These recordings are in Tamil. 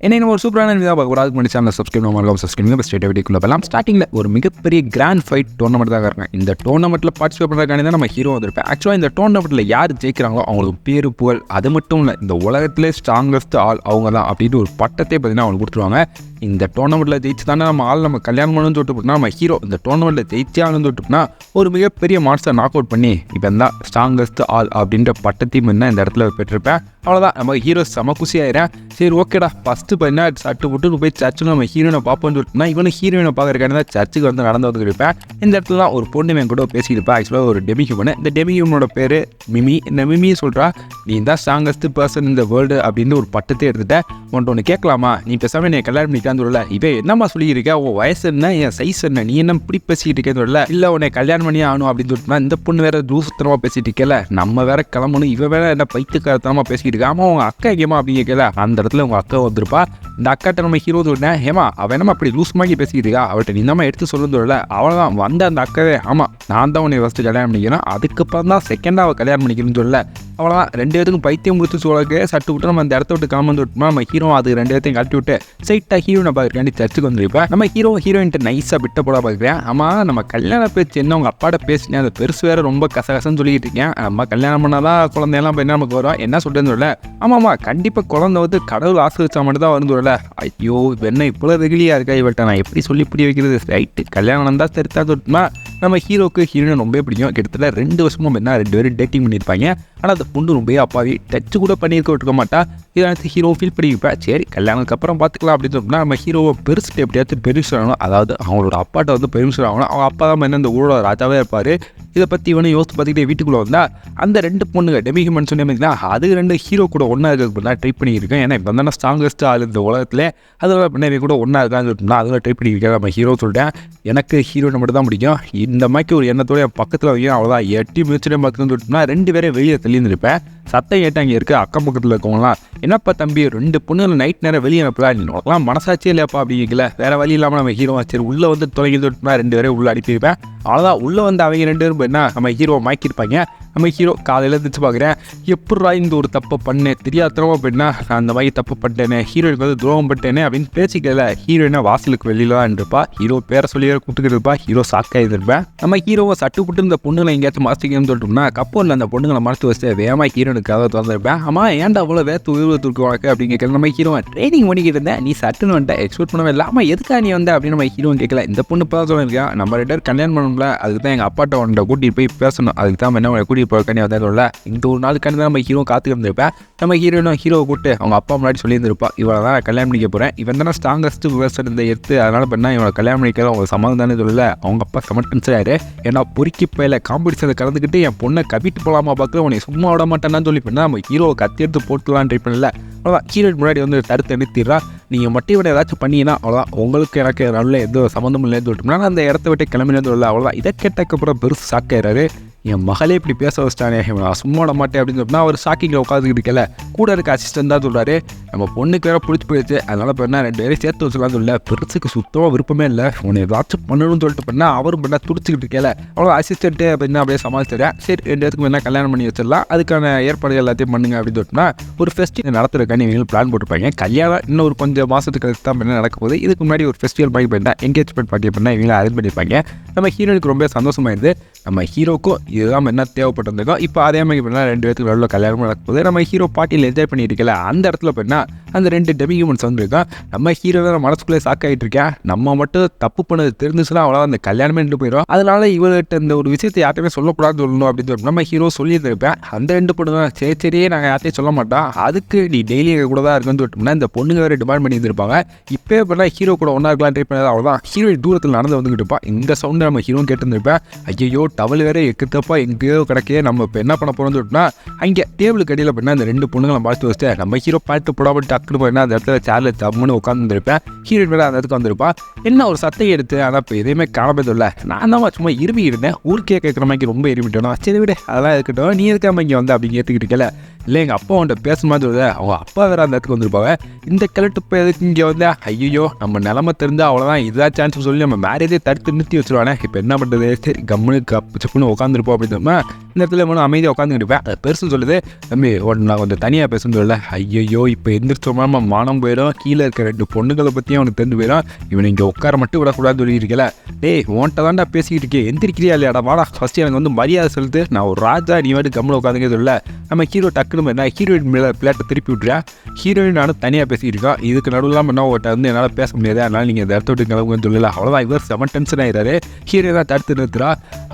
என்ன ஒரு சூப்பரான வீடியோ பார்க்க அதுக்கு முன்னாடி சேனல் சப்ஸ்கிரைப் ஸ்டேட் வீடியோக்குள்ள போகலாம். ஸ்டார்டிங்கில் ஒரு மிகப்பெரிய கிராண்ட் ஃபைட் டோர்னமெண்ட் தான் இருக்காங்க. இந்த டோர்னமெண்ட்டில் பார்ட்டிசிபேட் பண்ணுறதுக்காண்டி தான் நம்ம ஹீரோ வந்திருப்பேன். ஆக்சுவலாக இந்த டோர்னமெண்ட்டில் யார் ஜெயிக்கிறாங்களோ அவங்களுக்கு பேரு புகழ், அது மட்டும் இல்லை இந்த உலகத்திலே ஸ்ட்ராங்கஸ்ட் ஆள் அவங்க தான் அப்படின்ட்டு ஒரு பட்டத்தை பார்த்தீங்கன்னா அவங்க கொடுத்துருவாங்க. இந்த டோர்னமெண்ட்டில் ஜெயிச்சு தானே நம்ம ஆள் நம்ம கல்யாணம் பண்ணணும்னு சொல்லிட்டு போட்டோம்னா நம்ம ஹீரோ இந்த டோர்னமெண்ட்டில் ஜெயிச்சே ஆகணும்னு சொல்லிட்டுனா ஒரு மிகப்பெரிய மாஸ்டர் நாக் அவுட் பண்ணி இப்போ தான் ஸ்ட்ராங்கஸ்ட் ஆள் அப்படின்ற பட்டத்தையும் என்ன இந்த இடத்துல பெற்றிருப்பேன். அவ்வளோதான், நம்ம ஹீரோ செம குசி ஆயிடுறேன். சரி ஓகேடா, ஃபஸ்ட்டு பார்த்தீங்கன்னா சட்டு போட்டு போய் சர்ச்சில் நம்ம ஹீரோனை பார்ப்போம்னு சொல்லிட்டுனா இவனு ஹீரோயினை பார்க்கறக்கான தான் சர்ச்சுக்கு வந்து நடந்து வந்துருப்பேன். இந்த இடத்துல தான் ஒரு பொண்ணு என் கூட பேசியிருப்பேன். ஆக்சுவலாக ஒரு டெமி ஹியூமன். இந்த டெமி ஹியூமனோட பேர் மிமி. இந்த மிமியை சொல்கிறா, நீ தான் ஸ்ட்ராங்கஸ்ட் பர்சன் இந்த வேர்ல்டு அப்படின்னு ஒரு பட்டத்தை எடுத்துட்டேன். ஒன்று கேட்கலாமா, நீ பேசாமல் நீ கல்யாணம் பண்ணிக்கான்னு சொல்லல. இப்போ என்னம்மா சொல்லியிருக்க, உன் வயசு என்ன, என் சைஸ் என்ன, நீ என்ன இப்படி பேசிக்கிட்டு இருக்கேன்னு சொல்லல. இல்லை உன்னை கல்யாணம் பண்ணி ஆகணும் அப்படின்னு சொல்லிட்டுனா இந்த பொண்ணு வேற தூசத்தனமாக பேசிட்டு இருக்கல, நம்ம வேற கிளம்பணும், இவ வேற என்ன பைத்துக்காரத்தனமாக பேசிக்கிட்டு இருக்கா. ஆமாம் உங்கள் அக்கா எங்கேமா அப்படின்னு கேட்கல. அந்த இடத்துல உங்கள் அக்கா வந்திருப்பா. இந்த அக்காட்ட நம்ம ஹீரோ சொல்லிட்டேன், ஏமா அவன் என்னமா அப்படி லூஸ் மாதிரி பேசிக்கிட்டு இருக்கா, அவள்கிட்ட நீ தான் எடுத்து சொல்லுன்னு சொல்லல. அவ்வளோதான் வந்த அந்த அக்காவே, ஆமாம் நான் தான் உன்னை ஃபஸ்ட்டு கல்யாணம் பண்ணிக்கிறேன், அதுக்கப்புறம் தான் செகண்டாக அவள் கல்யாணம் பண்ணிக்கிறேன்னு சொல்லல. அவ்வளோதான், ரெண்டு பேருக்கும் பைத்தியம் முடிச்சு சொல்லுறதுக்கு சட்டு விட்டு நம்ம அந்த இடத்த விட்டு கிளம்பி விட்டுமா நம்ம ஹீரோ அது ரெண்டு பேர்த்தையும் கட்டி விட்டு சைட்டாக ஹீரோனை பார்க்குறேன் சர்ச்சுக்கு வந்துருப்பேன். நம்ம ஹீரோயின்ட்டு நைஸாக விட்ட போட பார்க்குறேன். ஆமாம் நம்ம கல்யாணம் பேச்சு என்ன உங்கள் அப்பாட்ட பேசினேன், அந்த பெருசு வேறு ரொம்ப கசகசன்னு சொல்லிட்டு இருக்கேன். நம்ம கல்யாணம் பண்ணாதான் குழந்தையெல்லாம் என்ன நமக்கு வரும், என்ன சொல்கிறேன்னு சொல்லல. ஆமாம்மா கண்டிப்பாக குழந்தை வந்து கடவுள் ஆசிரியச்சா மட்டும் தான் வந்து வரல. ஐயோ என்ன இவ்வளோ ரெகுலியாக இருக்கா இவள்கிட்ட நான் எப்படி சொல்லி புரிய வைக்கிறது. ரைட்டு கல்யாணம் தான் சரித்தா சொல்லிட்டுமா நம்ம ஹீரோக்கு ஹீரோயின் ரொம்ப பிடிக்கும். கிட்டத்தட்ட 2 வருஷமும் என்ன 2 பேரும் டேட்டிங் பண்ணியிருப்பாங்க. ஆனால் அந்த பொண்ணு ரொம்ப அப்பாவி டச்சு கூட பண்ணியிருக்க விட்டுக்க மாட்டா. இதை ஹீரோ ஃபீல் பண்ணியிருப்பேன். சரி கல்யாணத்துக்கு அப்புறம் பார்த்துக்கலாம் அப்படின்னு சொன்னால் நம்ம ஹீரோவை பெருசுட்டு எப்படியாச்சும் பெருசு ஆகணும், அதாவது அவங்களோட அப்பாட்ட வந்து பெருசு ஆகணும். அவங்க அப்பா தான் என்ன இந்த ஊரோட ராஜாவே இருப்பார். இதை பற்றி இவனை யோசித்து பார்த்துக்கிட்டே வீட்டுக்குள்ளே வந்தால் அந்த 2 பொண்ணுங்க டெமி ஹியூமன் சொன்னீங்கன்னா அது 2 ஹீரோ கூட ஒன்றா இருக்கிறது தான் ட்ரை பண்ணியிருக்கேன். ஏன்னா இப்போ தானே ஸ்ட்ராங்கஸ்ட் ஆள் இந்த உலகத்தில், அதோட பின்னாடி கூட ஒன்றா இருக்கான்னு சொல்லிட்டுனா அதில் ட்ரை பண்ணியிருக்கேன். நம்ம ஹீரோ சொல்லிட்டேன், எனக்கு ஹீரோயினை மட்டும் தான் பிடிக்கும், இந்த மாதிரி ஒரு எண்ணத்தோட என் பக்கத்தில் வைக்க அவ்வளோதான் எட்டி மிதிச்சுட்டே பார்த்துன்னு சொல்லிட்டுனா 2 பேரும் வெளியே தள்ளியிருந்திருப்பேன். சத்தம் கேட்டு அங்கே இருக்க அக்கம் பக்கத்தில் இருக்கவங்களாம், என்னப்பா தம்பி 2 பொண்ணுங்களை நைட் நேரம் வெளியே அனுப்பலா, நீ நோக்கலாம் மனசாச்சே இல்லையாப்பா அப்படிங்கல. வேறு வழி இல்லாமல் நம்ம ஹீரோ சரி உள்ளே வந்து தொலைங்கி சொல்லிட்டுனா 2 பேரும் உள்ளே அனுப்பியிருப்பேன். அவ்வளோதான், உள்ளே வந்து அவங்க 2 பேரும் என்ன நம்ம ஹீரோ மாக்கியிருப்பாங்க. நம்ம ஹீரோ காலையில் இருந்துச்சு பார்க்குறேன், எப்படா இந்த ஒரு தப்பை பண்ணேன் தெரியாதனமாக போயிட்டுனா நான் அந்த மாதிரி தப்பு பண்ணிட்டேனே, ஹீரோயினுக்கு வந்து துரோகம் பண்ணிட்டேனே அப்படின்னு பேசிக்கல. ஹீரோயினா வாசலுக்கு வெளியில் தான் இருப்பா. ஹீரோ பேரை சொல்லி கூப்பிட்டுக்கிட்டு இருப்பா. ஹீரோ சாக்காக இருப்பேன். நம்ம ஹீரோவை சட்டு புட்டு இந்த பொண்ணுங்களை எங்கேயாச்சும் மறைச்சிக்கணும்னு சொல்லிட்டோம்னா கப்போரில் அந்த பொண்ணுங்களை மறைச்சு வச்சு வேகமாக ஹீரோனுக்காக திறந்துருப்பேன். ஆமாம் ஏன்டா அவ்வளோ வேத்து உயிர் தூக்கு உனக்கு அப்படின்னு கேட்கல. நம்ம ஹீரோ ட்ரைனிங் பண்ணிக்கிட்டு இருந்தேன், நீ சட்டுன்னு வந்துட்ட எக்ஸ்பெக்ட் பண்ணவே இல்லை. ஆமாம் எதுக்காக நீ வந்த அப்படின்னு நம்ம ஹீரோன்னு கேட்கல. இந்த பொண்ணு இப்போ தான் சொல்லியிருக்கேன், நம்ம 2 பேர் கல்யாணம் பண்ணணும்ல, அதுக்கு தான் எங்கள் அப்பாட்ட உன்னை கூட்டிகிட்டு போய் பேசணும், அதுக்கு தான் என்ன கூட்டிகிட்டு போகிறக்கானே வந்தேன் சொல்ல. இந்த ஒரு நாளுக்காண்டி தான் நம்ம ஹீரோ காத்துக்கிட்டு இருந்திருப்பேன். நம்ம ஹீரோயினும் ஹீரோவை கூப்பிட்டு அவங்க அப்பா முன்னாடி சொல்லியிருந்திருப்பா, இவனை தான் கல்யாணம் பண்ணிக்க போகிறேன், இவன் தானே ஸ்ட்ராங்கஸ்ட் பர்சன் இந்த எடுத்து, அதனால் பண்ணா இவனை கல்யாணம் பண்ணிக்க அவங்க சம்மதம் தானே சொல்லல. அவங்க அப்பா சமட்டன்ஸ் ஆயிரு, ஏன்னா பொறுக்கி பயில காம்படிஷனில் கலந்துக்கிட்டு என் பொண்ணை கவிட்டு போகலாமா பார்க்க உன்னை சும்மா விட மாட்டேன்னு சொல்லி பண்ணால் நம்ம ஹீரோவை கத்தி எடுத்து போட்டுலாம் ட்ரை பண்ணல. அவ்வளோதான், ஹீரோயின் முன்னாடி வந்து தடுத்து நிறுத்திடுறா. நீங்கள் மட்டும் இவனை ஏதாச்சும் பண்ணிங்கன்னா அவ்வளோதான், உங்களுக்கு எனக்கு நல்ல எந்த சம்மந்தமும் இல்லைன்னு சொல்லிட்டோம்னா நான் அந்த இடத்த விட்டு கிளம்பினு சொல்லல. அவ்வளோதான், இதை கேட்டக்கப்புறம் பெருசு சாக்காயிறாரு. என் மகளே இப்படி பேச வச்சிட்டானே, நான் சும்மா விட மாட்டேன் அப்படின்னு சொன்னால் அவர் ஷாக்கிங்கில் உட்காந்துக்கிட்டு இருக்கல. கூட இருக்க அசிஸ்டன்ட் தான் சொல்கிறாரு, நம்ம பொண்ணுக்கு வேறு பிடிச்சி போயிடுச்சு, அதனால் இப்போ என்ன 2 பேரும் சேர்த்து வச்சுலான்னு சொல்ல. பெருசுக்கு சுத்தமாக விருப்பமே இல்லை, உன்னை ஏதாச்சும் பண்ணணும்னு சொல்லிட்டு பண்ணால் அவரும் பண்ணால் துடிச்சிக்கிட்டு இருக்கல. அவ்வளோ அசிஸ்டண்ட்டு அப்படின்னா அப்படியே சமாளிச்சிடுறேன். சரி 2 பேருக்கும் என்ன கல்யாணம் பண்ணி வச்சிடலாம், அதுக்கான ஏற்பாடு எல்லாத்தையும் பண்ணுங்க அப்படின்னு சொல்லிட்டுனா ஒரு ஃபெஸ்டிவல் நடத்துறதுக்கான இவங்க பிளான் போட்டுருப்பாங்க. கல்யாணம் இன்னும் ஒரு கொஞ்சம் மாதத்துக்கு தான் என்ன நடக்க போகுது. இதுக்கு முன்னாடி ஒரு ஃபெஸ்டிவல் மாதிரி பண்ணால் என்கேஜ்மெண்ட் பார்ட்டி பண்ணால் இவங்களை அரேஞ்ச் பண்ணியிருப்பாங்க. நம்ம ஹீரோனுக்கு ரொம்ப சந்தோஷமாயிருது. நம்ம ஹீரோக்கும் இதுதான் என்ன தேவைப்பட்டிருந்தோம். இப்போ அதே மாதிரி பண்ணால் 2 பேருக்கு நல்ல கல்யாணம் நடக்கும்போது நம்ம ஹீரோ பார்ட்டியில் என்ஜாய் பண்ணிட்டு இருக்கல. அந்த இடத்துல போயின்னா அந்த 2 டெமி ஹியூமன்ஸ் வந்துருக்கோம். நம்ம ஹீரோ தான் மனசுக்குள்ளே சாக்காகிட்டு இருக்கேன், நம்ம மட்டும் தப்பு பண்ணது தெரிஞ்சுச்சுன்னா அவ்வளோ அந்த கல்யாணமே நின்று போயிடும். அதனால இவர்கிட்ட இந்த ஒரு விஷயத்தை யார்ட்டுமே சொல்லக்கூடாதுன்னு சொல்லணும் அப்படின்னு சொல்லி நம்ம ஹீரோ சொல்லியிருந்திருப்பேன். அந்த 2 பொண்ணு தான் சரியே நாங்கள் யார்ட்டையும் சொல்ல மாட்டோம், அதுக்கு நீ டெய்லி எங்கள் கூட தான் இருக்குன்னு சொல்லிட்டோம்னா இந்த பொண்ணுங்க வேறு டிமாண்ட் பண்ணி இருந்திருப்பாங்க. இப்போ பண்ணால் ஹீரோ கூட ஒன்றா இருக்கலாம் ட்ரை பண்ணது. அவ்வளோதான், ஹீரோயின் தூரத்தில் நடந்து வந்துக்கிட்டு இருப்பா. இந்த சவுண்டை நம்ம ஹீரோ கேட்டுருந்துருப்பேன். ஐயோ டவல் வேறு எக்குத்தப்பா எங்கேயோ கிடக்கே, நம்ம இப்போ என்ன பண்ண போகிறோம்னு சொல்லிட்டுனா அங்கே டேபிளுக்கு அடியில் பண்ணால் அந்த 2 பொண்ணுங்களை பார்த்து வச்சுட்டு நம்ம ஹீரோ பாட்டு போடாமல் டக்குனு போயினா அந்த இடத்துல சேரில் தம்முன்னு உட்காந்துருப்பேன். ஹீரோயின் வேறு அந்த இடத்துக்கு வந்துருப்பா. என்ன ஒரு சத்தம் எடுத்து, ஆனால் இப்போ எதையுமே காணப்பது இல்லை. நான் தான் சும்மா இரும்பி இருந்தேன், ஊருக்கே கேட்குற மாதிரி ரொம்ப இருமிட்டேனா. சரி விட அதெல்லாம் இருக்கட்டும், நீ இருக்காம இங்கே வந்து அப்படி ஏற்றுக்கிட்டு இருக்கல. இல்லை எங்கள் அப்பா அவன்கிட்ட பேசுமா சொல்லுது. அவங்க அப்பா வேறு அந்த இடத்துக்கு வந்திருப்பாங்க. இந்த கிழட்டு இப்போ எதுக்கு இங்கே வந்து ஐயோ நம்ம நிலமை தெரிஞ்சால் அவ்வளோதான் இதுதான் சான்ஸ் சொல்லி நம்ம மேரேஜே தடுத்து நிறுத்தி வச்சுருவானே. இப்போ என்ன பண்ணுறது, சரி கம்முனு செப்புன்னு உட்காந்துருப்போம் அப்படின்னு சொன்னால் இந்த இடத்துல இன்னும் அமைதியாக உட்காந்துக்கிட்டு இருப்பேன். அது பெருசுன்னு சொல்லுது, தம்பி நான் கொஞ்சம் தனியாக பேசுன்னு சொல்லல. ஐயோ இப்போ எந்திரிச்சோம்னா நம்ம மானம் போயிடும், கீழே இருக்க 2 பொண்ணுங்களை பற்றியும் அவனுக்கு தெரிஞ்சு போயிடும், இவன் இங்கே உட்கார மட்டும் விடக்கூடாதுன்னு சொல்லியிருக்கல. டேய் உன்ட்ட தான்டா பேசிக்கிட்டு இருக்கேன், எந்திரிக்கிறியா இல்லையாடா, வாடா ஃபஸ்ட்டு எனக்கு வந்து மரியாதை செலுத்து, நான் ஒரு ராஜா, நீ வாட்டு கம்முன்னு உட்காந்துங்க சொல்ல. நம்ம ஹீரோ டக்குன்னு என்ன ஹீரோயின் மேலே பிளேட்டை திருப்பி விட்றேன். ஹீரோயின் நானும் தனியாக பேசிக்கிட்டு இருக்கோம், இதுக்கு நடுவில் என்ன ஓட்ட வந்து என்னால் பேச முடியாது, அதனால் நீங்கள் இந்த இடத்த விட்டு கிளம்புங்கன்னு சொல்லல. அவ்வளோதான், இவர் 7 டென்ஷன் ஆகிறாரு. ஹீரோ தான் தடுத்து நிறுத்துறா.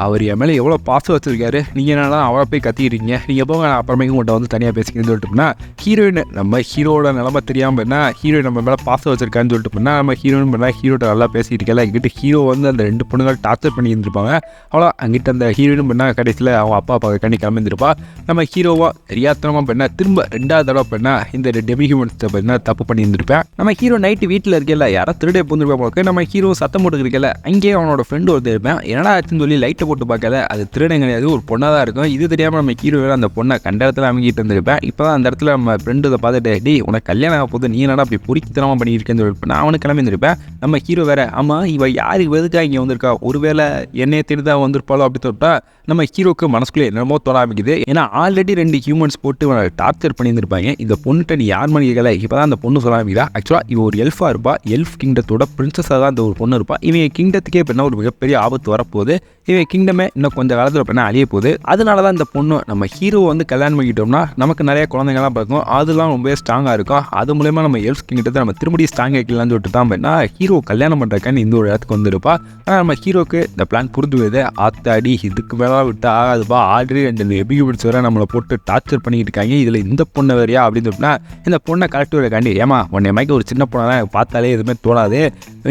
அவர் என் மேலே எவ்வளோ பாசம் வச்சுருக்காரு, நீங்கள் என்னன்னா அவளை போய் கத்திக்கிறீங்க, நீங்கள் போங்க நான் அப்புறமேக்கு உங்கள்கிட்ட வந்து தனியாக பேசிக்கிறேன்னு சொல்லிட்டுனா ஹீரோயின் நம்ம ஹீரோட நிலமை தெரியாமல் என்ன ஹீரோயின் நம்ம மேலே பாசம் வச்சிருக்கான்னு சொல்லிட்டு போனால் நம்ம ஹீரோயின் பண்ணால் ஹீரோட்ட நல்லா பேசிட்டு இருக்கல. இங்கிட்ட ஹீரோ வந்து அந்த 2 பொண்ணுகள் டார்ச்சர் பண்ணி இருந்திருப்பாங்க. அவ்வளோ அங்கிட்ட அந்த ஹீரோயின் பண்ணால் கடைசியில் அவங்க அப்பா கண்ணி கிளம்பியிருப்பா. நம்ம ஹீரோவா தெரியாதனமாக பண்ண திரும்ப 2வது தடவை பண்ணால் இந்த டெமி ஹியூமன்ஸை பண்ண தப்பு பண்ணி இருந்திருப்பேன். நம்ம ஹீரோ நைட்டு வீட்டில் இருக்கல, யாரோ திருடே போந்துருப்பா. நம்ம ஹீரோ சத்தம் போட்டு இருக்கல, அங்கேயே அவனோட ஃப்ரெண்டு ஒருத்தர் இருப்பேன். என்னடா ஆச்சுன்னு சொல்லி லைட்டை போட்டு பார்க்கல, அது திருடன் கிடையாது, ஒரு பொண்ணாக தான் இருக்கும். இது தெரியாமல் நம்ம ஹீரோ அந்த பொண்ணை கண்ட இடத்துல அமைக்கிட்டு இருந்திருப்பேன். இப்போ தான் அந்த இடத்துல நம்ம ஃப்ரெண்டு இதை பார்த்துட்டு டே உனக்கு கல்யாணம் ஆக போது, நீ என்னடா அப்படி பொறிக்கித்தனமாக பண்ணியிருக்கேன்னு சொல்லிட்டு நான் அவனுக்கு கிளம்பி இருந்திருப்பேன். நம்ம ஹீரோ வேற ஆமாம் இவ யாருக்கு எதுக்காக இங்கே வந்திருக்கா, ஒருவேளை என்னைய தெரிதான் வந்திருப்பாளோ அப்படி சொல்லிட்டா நம்ம ஹீரோக்கு மனசுக்குள்ளே என்னமோ தோண ஆரம்பிக்குது. ஏன்னா ஆல்ரெடி 2 ஹியூமன்ஸ் போட்டு டார்ச்சர் பண்ணியிருந்திருப்பாங்க. இந்த பொண்ணுகிட்ட நீ யார் மணி கேட்கல, இப்போ தான் அந்த பொண்ணு சொல்ல ஆரம்பிக்குதா. ஆக்சுவலாக இவ ஒரு எல்ஃபாக இருப்பா, எல்ஃப் கிங்டத்தோட பிரின்சஸாக தான் இந்த ஒரு பொண்ணு இருப்பா. இவங்க கிங்டத்துக்கே இப்போ ஒரு மிகப்பெரிய ஆபத்து வரப்போகுது, இவன் கிங்டமே இன்னும் கொஞ்சம் காலத்தில் இப்போ அழிய போகுது. அதனால தான் இந்த பொண்ணு நம்ம ஹீரோ வந்து கல்யாணம் பண்ணிக்கிட்டோம்னா நமக்கு நிறைய குழந்தைங்கள்லாம் பார்க்கும், அதெல்லாம் ரொம்பவே ஸ்ட்ராங்காக இருக்கும். அது மூலயமா நம்ம எல்ஃப் கிங்டத்தை நம்ம திரும்படி ஸ்ட்ராங் ஆக்கிடலான்னு சொல்லிட்டு தான் பண்ணா ஹீரோ கல்யாணம் பண்ணுறக்கான்னு இந்த ஒரு இடத்துக்கு வந்துருப்பா. ஆனால் நம்ம ஹீரோக்கு இந்த பிளான் புரிஞ்சுது. ஆத்தாடி இதுக்கு மேலே விட்டு ஆகாதுப்பா, ஆல்ரெடி 2 எபியூட்ஸ் வேறு நம்மளை போட்டு டார்ச்சர் பண்ணிக்கிட்டு இருக்காங்க, இதில் இந்த பொண்ணை வேறையா அப்படின்னு சொன்னா இந்த பொண்ணை கரெக்ட் வரக்காண்டி ஏமா உன்னை மாதிரி ஒரு சின்ன பொண்ணை தான் பார்த்தாலே எதுவுமே தோணாது,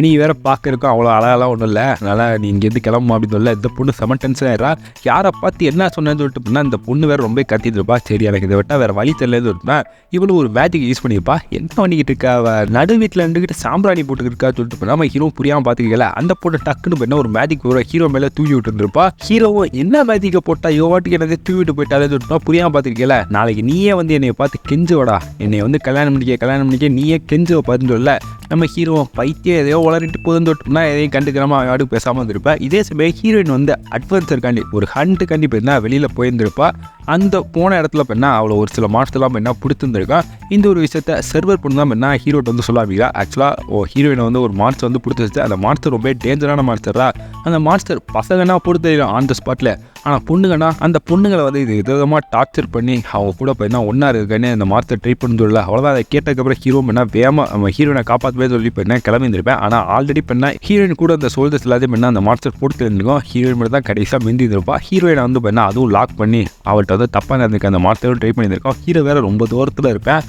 நீ வேற பார்க்கறக்கும் அவ்வளோ அழகெல்லாம் ஒன்றும் இல்லை, அதனால் நீ இங்கேருந்து கிளம்புமா அப்படின்னு சொல்ல. இந்த பொண்ணு 7 டென்ஷன் ஆயிடுறா. யாரை பார்த்து என்ன சொன்னேன்னு சொல்லிட்டு பண்ணால் இந்த பொண்ணு வேறு ரொம்ப கத்திட்டு இருப்பா. சரி எனக்கு இதை விட்டால் வேறு வழி தெரியலன்னு சொல்லிட்டுனா இவ்வளோ ஒரு மேஜிக் யூஸ் பண்ணியிருப்பா. என்ன பண்ணிக்கிட்டு இருக்கா, நடு வீட்டில் இருந்துக்கிட்டு சாம்பிராணி போட்டுக்கிட்டு இருக்கா சொல்லிட்டு பண்ணால் நம்ம ஹீரோ புரியாமல் பார்த்துக்கல. அந்த பொண்ணு டக்குன்னு பண்ண ஒரு மேஜிக் ஹீரோ மேலே தூவி விட்டுருப்பா. ஹீரோவும் என்ன மேஜிக்கை போட்டால் யோவாட்டுக்கு என்னது தூவிட்டு போயிட்டாலே சொல்லிட்டு புரியாமல் பார்த்துருக்கல. நாளைக்கு நீயே வந்து என்னை பார்த்து கெஞ்சுவடா, என்னை வந்து கல்யாணம் பண்ணிக்க நீயே கெஞ்சுவ பார்த்துன்னு சொல்ல. நம்ம ஹீரோ பைத்தியம் எதையோ வளரிட்டு போதுன்னு தொட்டுனா எதையும் கண்டுக்கிறாம யாரும் பேசாமல் இருந்திருப்பா. இதே சமயம் ஹீரோயின் வந்து அட்வென்ச்சருக்காண்டி ஒரு ஹண்ட்டுக்காண்டி போயிருந்தா வெளியில் போயிருந்திருப்பா. அந்த போன இடத்துல பண்ணா அவ்வளோ ஒரு சில மாஸ்டர்லாம் பண்ணா பிடிச்சிருந்துருக்கா. இந்த ஒரு விஷயத்த சர்வர் பண்ணி தான் பண்ணா ஹீரோட்ட வந்து சொல்லாமீங்க. ஆக்சுவலாக ஹீரோயினை வந்து ஒரு மான்ஸ்டர் வந்து பிடிச்சிருச்சு. அந்த மான்ஸ்டர் ரொம்ப டேஞ்சரான மான்ஸ்டரா. அந்த மான்ஸ்டர் பசங்கன்னா பொறுத்த தெரியும் ஆன் த ஸ்பாட்டில், ஆனால் பொண்ணுங்கன்னா அந்த பொண்ணுங்களை வந்து இது விதமாக டார்ச்சர் பண்ணி அவங்க கூட போயிருந்தா ஒன்றா இருக்குன்னு அந்த மான்ஸ்டர் ட்ரை பண்ணி சொல்லல. அவ்வளோதான். அதை கேட்டதுக்கப்புறம் ஹீரோ பண்ணா வேகமாக நம்ம ஹீரோயினை காப்பாற்றவே சொல்லி பண்ணேன் கிளம்பியிருப்பேன். ஆனால் ஆல்ரெடி பண்ணால் ஹீரோயின் கூட அந்த சோல்ஜர்ஸ் எல்லாத்தையும் பண்ணால் அந்த மான்ஸ்டர் போட்டு இருந்திருக்கும். ஹீரோயின் மட்டும் தான் கடைசியாக மிந்தி இருப்பா. ஹீரோயினை வந்து பண்ணால் அதுவும் லாக் பண்ணி அவள்கிட்ட வந்து தப்பாக நடந்திருக்க அந்த மாஸ்டரும் ட்ரை பண்ணியிருக்கோம். ஹீரோ வேறு ரொம்ப தூரத்தில் இருப்பேன்,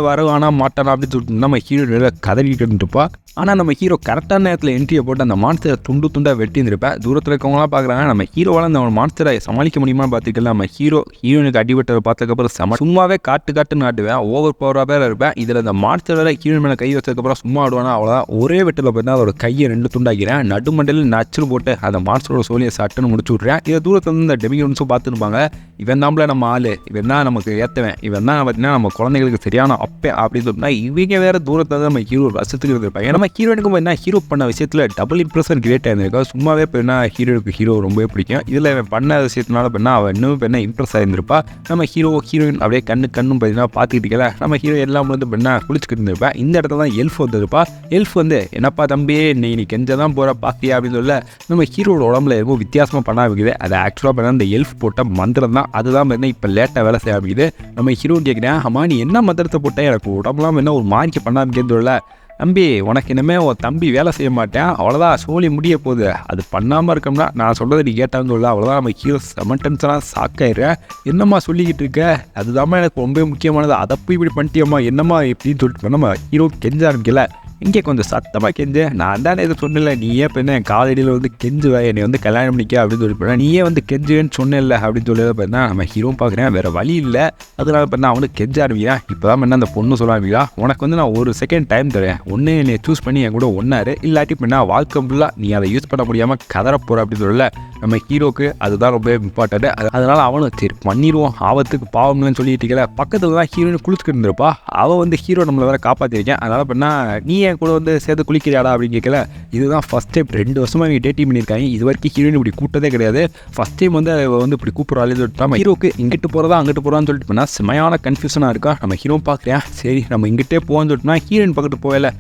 வரவானா மாட்டானா அப்படின்னு சொல்லிட்டு நம்ம ஹீரோயின் கதறிக்கிட்டு இருந்துருப்பா. ஆனால் நம்ம ஹீரோ கரெக்டான நேரத்தில் என்ட்ரியை போட்டு அந்த மான்ஸ்டரை துண்டாக வெட்டி இருந்திருப்பேன். தூரத்தில் இருக்கவங்களாம் பார்க்குறாங்க நம்ம ஹீரோவால் அந்த மான்ஸ்டரை சமாளிக்க முடியுமா பார்த்துக்கலாம். நம்ம ஹீரோயினுக்கு அடிபட்டதை பார்த்ததுக்கப்புறம் சும்மாவே காட்டுன்னு ஆட்டுவேன், ஓவர் பவராகவே இருப்பேன். இதில் அந்த மான்ஸ்டரை ஹீரோயின் மேலே கை வச்சதுக்கப்புறம் சும்மா ஆடுவானா அவ்வளோதான். ஒரே வெட்டில் பார்த்தா அதோட கையை 2 துண்டாக்கிறேன், நடுமண்டலில் நச்சுன்னு போட்டு அந்த மான்ஸ்டரோட சோழியை சட்டுன்னு முடிச்சு விட்றேன். இதை தூரத்தில் வந்து இந்த டெமிகன்ஸும் பார்த்துருப்பாங்க. இவன் தான்ல நம்ம ஆள், இவன் தான் நமக்கு ஏற்றவன், இவன் தான் பார்த்தீங்கன்னா நம்ம குழந்தைங்களுக்கு சரியான அப்பே அப்படின்னு சொன்னால் இவங்க வேறு தூரத்தில் நம்ம ஹீரோ ரசத்துக்கு இருந்திருப்பாங்க. நம்ம ஹீரோனுக்கும் என்ன ஹீரோ பண்ண விஷயத்தில் டபுள் இம்ப்ரெஷன் கிரியேட் ஆயிருந்திருக்கா. சும்மாவே இப்போ ஹீரோனுக்கு ஹீரோ ரொம்பவே பிடிக்கும். இதில் பண்ண விஷயத்தினால பண்ணால் அவன் இன்னும் இம்ப்ரெஸ் ஆயிருந்திருப்பா. நம்ம ஹீரோயின் அப்படியே கண்ணும் பார்த்தீங்கன்னா பார்த்துக்கிட்டே நம்ம ஹீரோ எல்லாம் வந்து பண்ண குளிச்சுக்கிட்டு இருந்திருப்பா. இந்த இடத்துல தான் எல்ஃப் வந்துருப்பா. எல்ஃப் வந்து என்னப்பா தம்பி நீ கெஞ்ச தான் போகிற பாத்தியா அப்படின்னு சொல்ல நம்ம ஹீரோட உடம்புல எதுவும் வித்தியாசமாக பண்ண ஆரம்பிக்குது. அதை ஆக்சுவலாக பண்ண அந்த எல்ஃப் போட்ட மந்திரம் தான். அதுதான் பார்த்தீங்கன்னா இப்போ லேட்டாக வேலை செய்ய ஆரம்பிக்குது. நம்ம ஹீரோ கேட்குறேன், அம்மா நீ என்ன மந்திரத்தை போட்டால் எனக்கு உடம்புலாம் என்ன ஒரு மாறிக்க பண்ண ஆரம்பிக்கிறது இல்லை தம்பி, உனக்கு இனிமே உன் தம்பி வேலை செய்ய மாட்டேன், அவ்வளோதான் சோழி முடிய போகுது, அது பண்ணாமல் இருக்கோம்னா நான் சொல்கிறத நீ கேட்டான்னு சொல்ல. அவ்வளோதான் நம்ம ஹீரோ சமன்டென்ஸ்லாம் சாக்காயிடுறேன். என்னம்மா சொல்லிக்கிட்டு இருக்க, அதுதாம்மா எனக்கு ரொம்ப முக்கியமானது, அதை போய் இப்படி பண்ணிட்டியம்மா என்னம்மா எப்படின்னு சொல்லிட்டு நம்ம ஹீரோ கெஞ்ச ஆரம்பிக்கல. இங்கே கொஞ்சம் சத்தமாக கெஞ்சு, நான் தானே இதை சொன்னல, நீயே பெண்ண என் காலடியில் வந்து கெஞ்சுவேன், என்னை வந்து கல்யாணம் பண்ணிக்க அப்படின்னு சொல்லி போகிறேன், நீயே வந்து கெஞ்சுவேன்னு சொன்னேன்ல அப்படின்னு சொல்லி பார்த்தா நம்ம ஹீரோவும் பார்க்குறேன், வேறு வழி இல்லை. அதனால பார்த்தா அவனுக்கு கெஞ்ச ஆரம்பிக்கிறான். இப்போ தான் பண்ண அந்த பொண்ணு சொல்ல ஆரம்பிக்கிறா, உனக்கு வந்து நான் ஒரு செகண்ட் டைம் தரேன், ஒன்று என்னை சூஸ் பண்ணி என் கூட ஒன்றாரு, இல்லாட்டி பண்ணால் வாழ்க்கை ஃபுல்லாக நீ அதை யூஸ் பண்ண முடியாமல் கதற போகிற அப்படின்னு சொல்லல. நம்ம ஹீரோக்கு அதுதான் ரொம்ப இம்பார்ட்டன்ட். அதனால் அவனும் சரி பண்ணிடுவோம், ஆபத்துக்கு பாவம்னு சொல்லிட்டு இருக்கல. பக்கத்தில் தான் ஹீரோயின் குளிச்சுக்கிட்டு இருந்திருப்பா. அவள் வந்து ஹீரோ நம்மளை வேறு காப்பாற்றிருக்கேன், அதனால் பண்ணால் நீ என் கூட வந்து சேர்த்து குளிக்கிறியாடா அப்படின்னு கேட்கல. இதுதான் ஃபஸ்ட் டைம் 2 வருஷமாக இவங்க டேட்டிங் பண்ணியிருக்காங்க. இது வரைக்கும் ஹீரோயின் இப்படி கூப்பிட்டதே கிடையாது. ஃபஸ்ட் டைம் வந்து வந்து இப்படி கூப்பிட்றாலே சொல்லிட்டு நம்ம ஹீரோக்கு இங்கிட்டு போகிறதா அங்கிட்டு போகிறான்னு சொல்லிட்டு பண்ணால் செமையான கன்ஃபியூஷனாக இருக்கா. நம்ம ஹீரோ பார்க்குறேன், சரி நம்ம இங்கிட்டே போகன்னு சொல்லிட்டுனா ஹீரோயின் பக்கத்து போகல,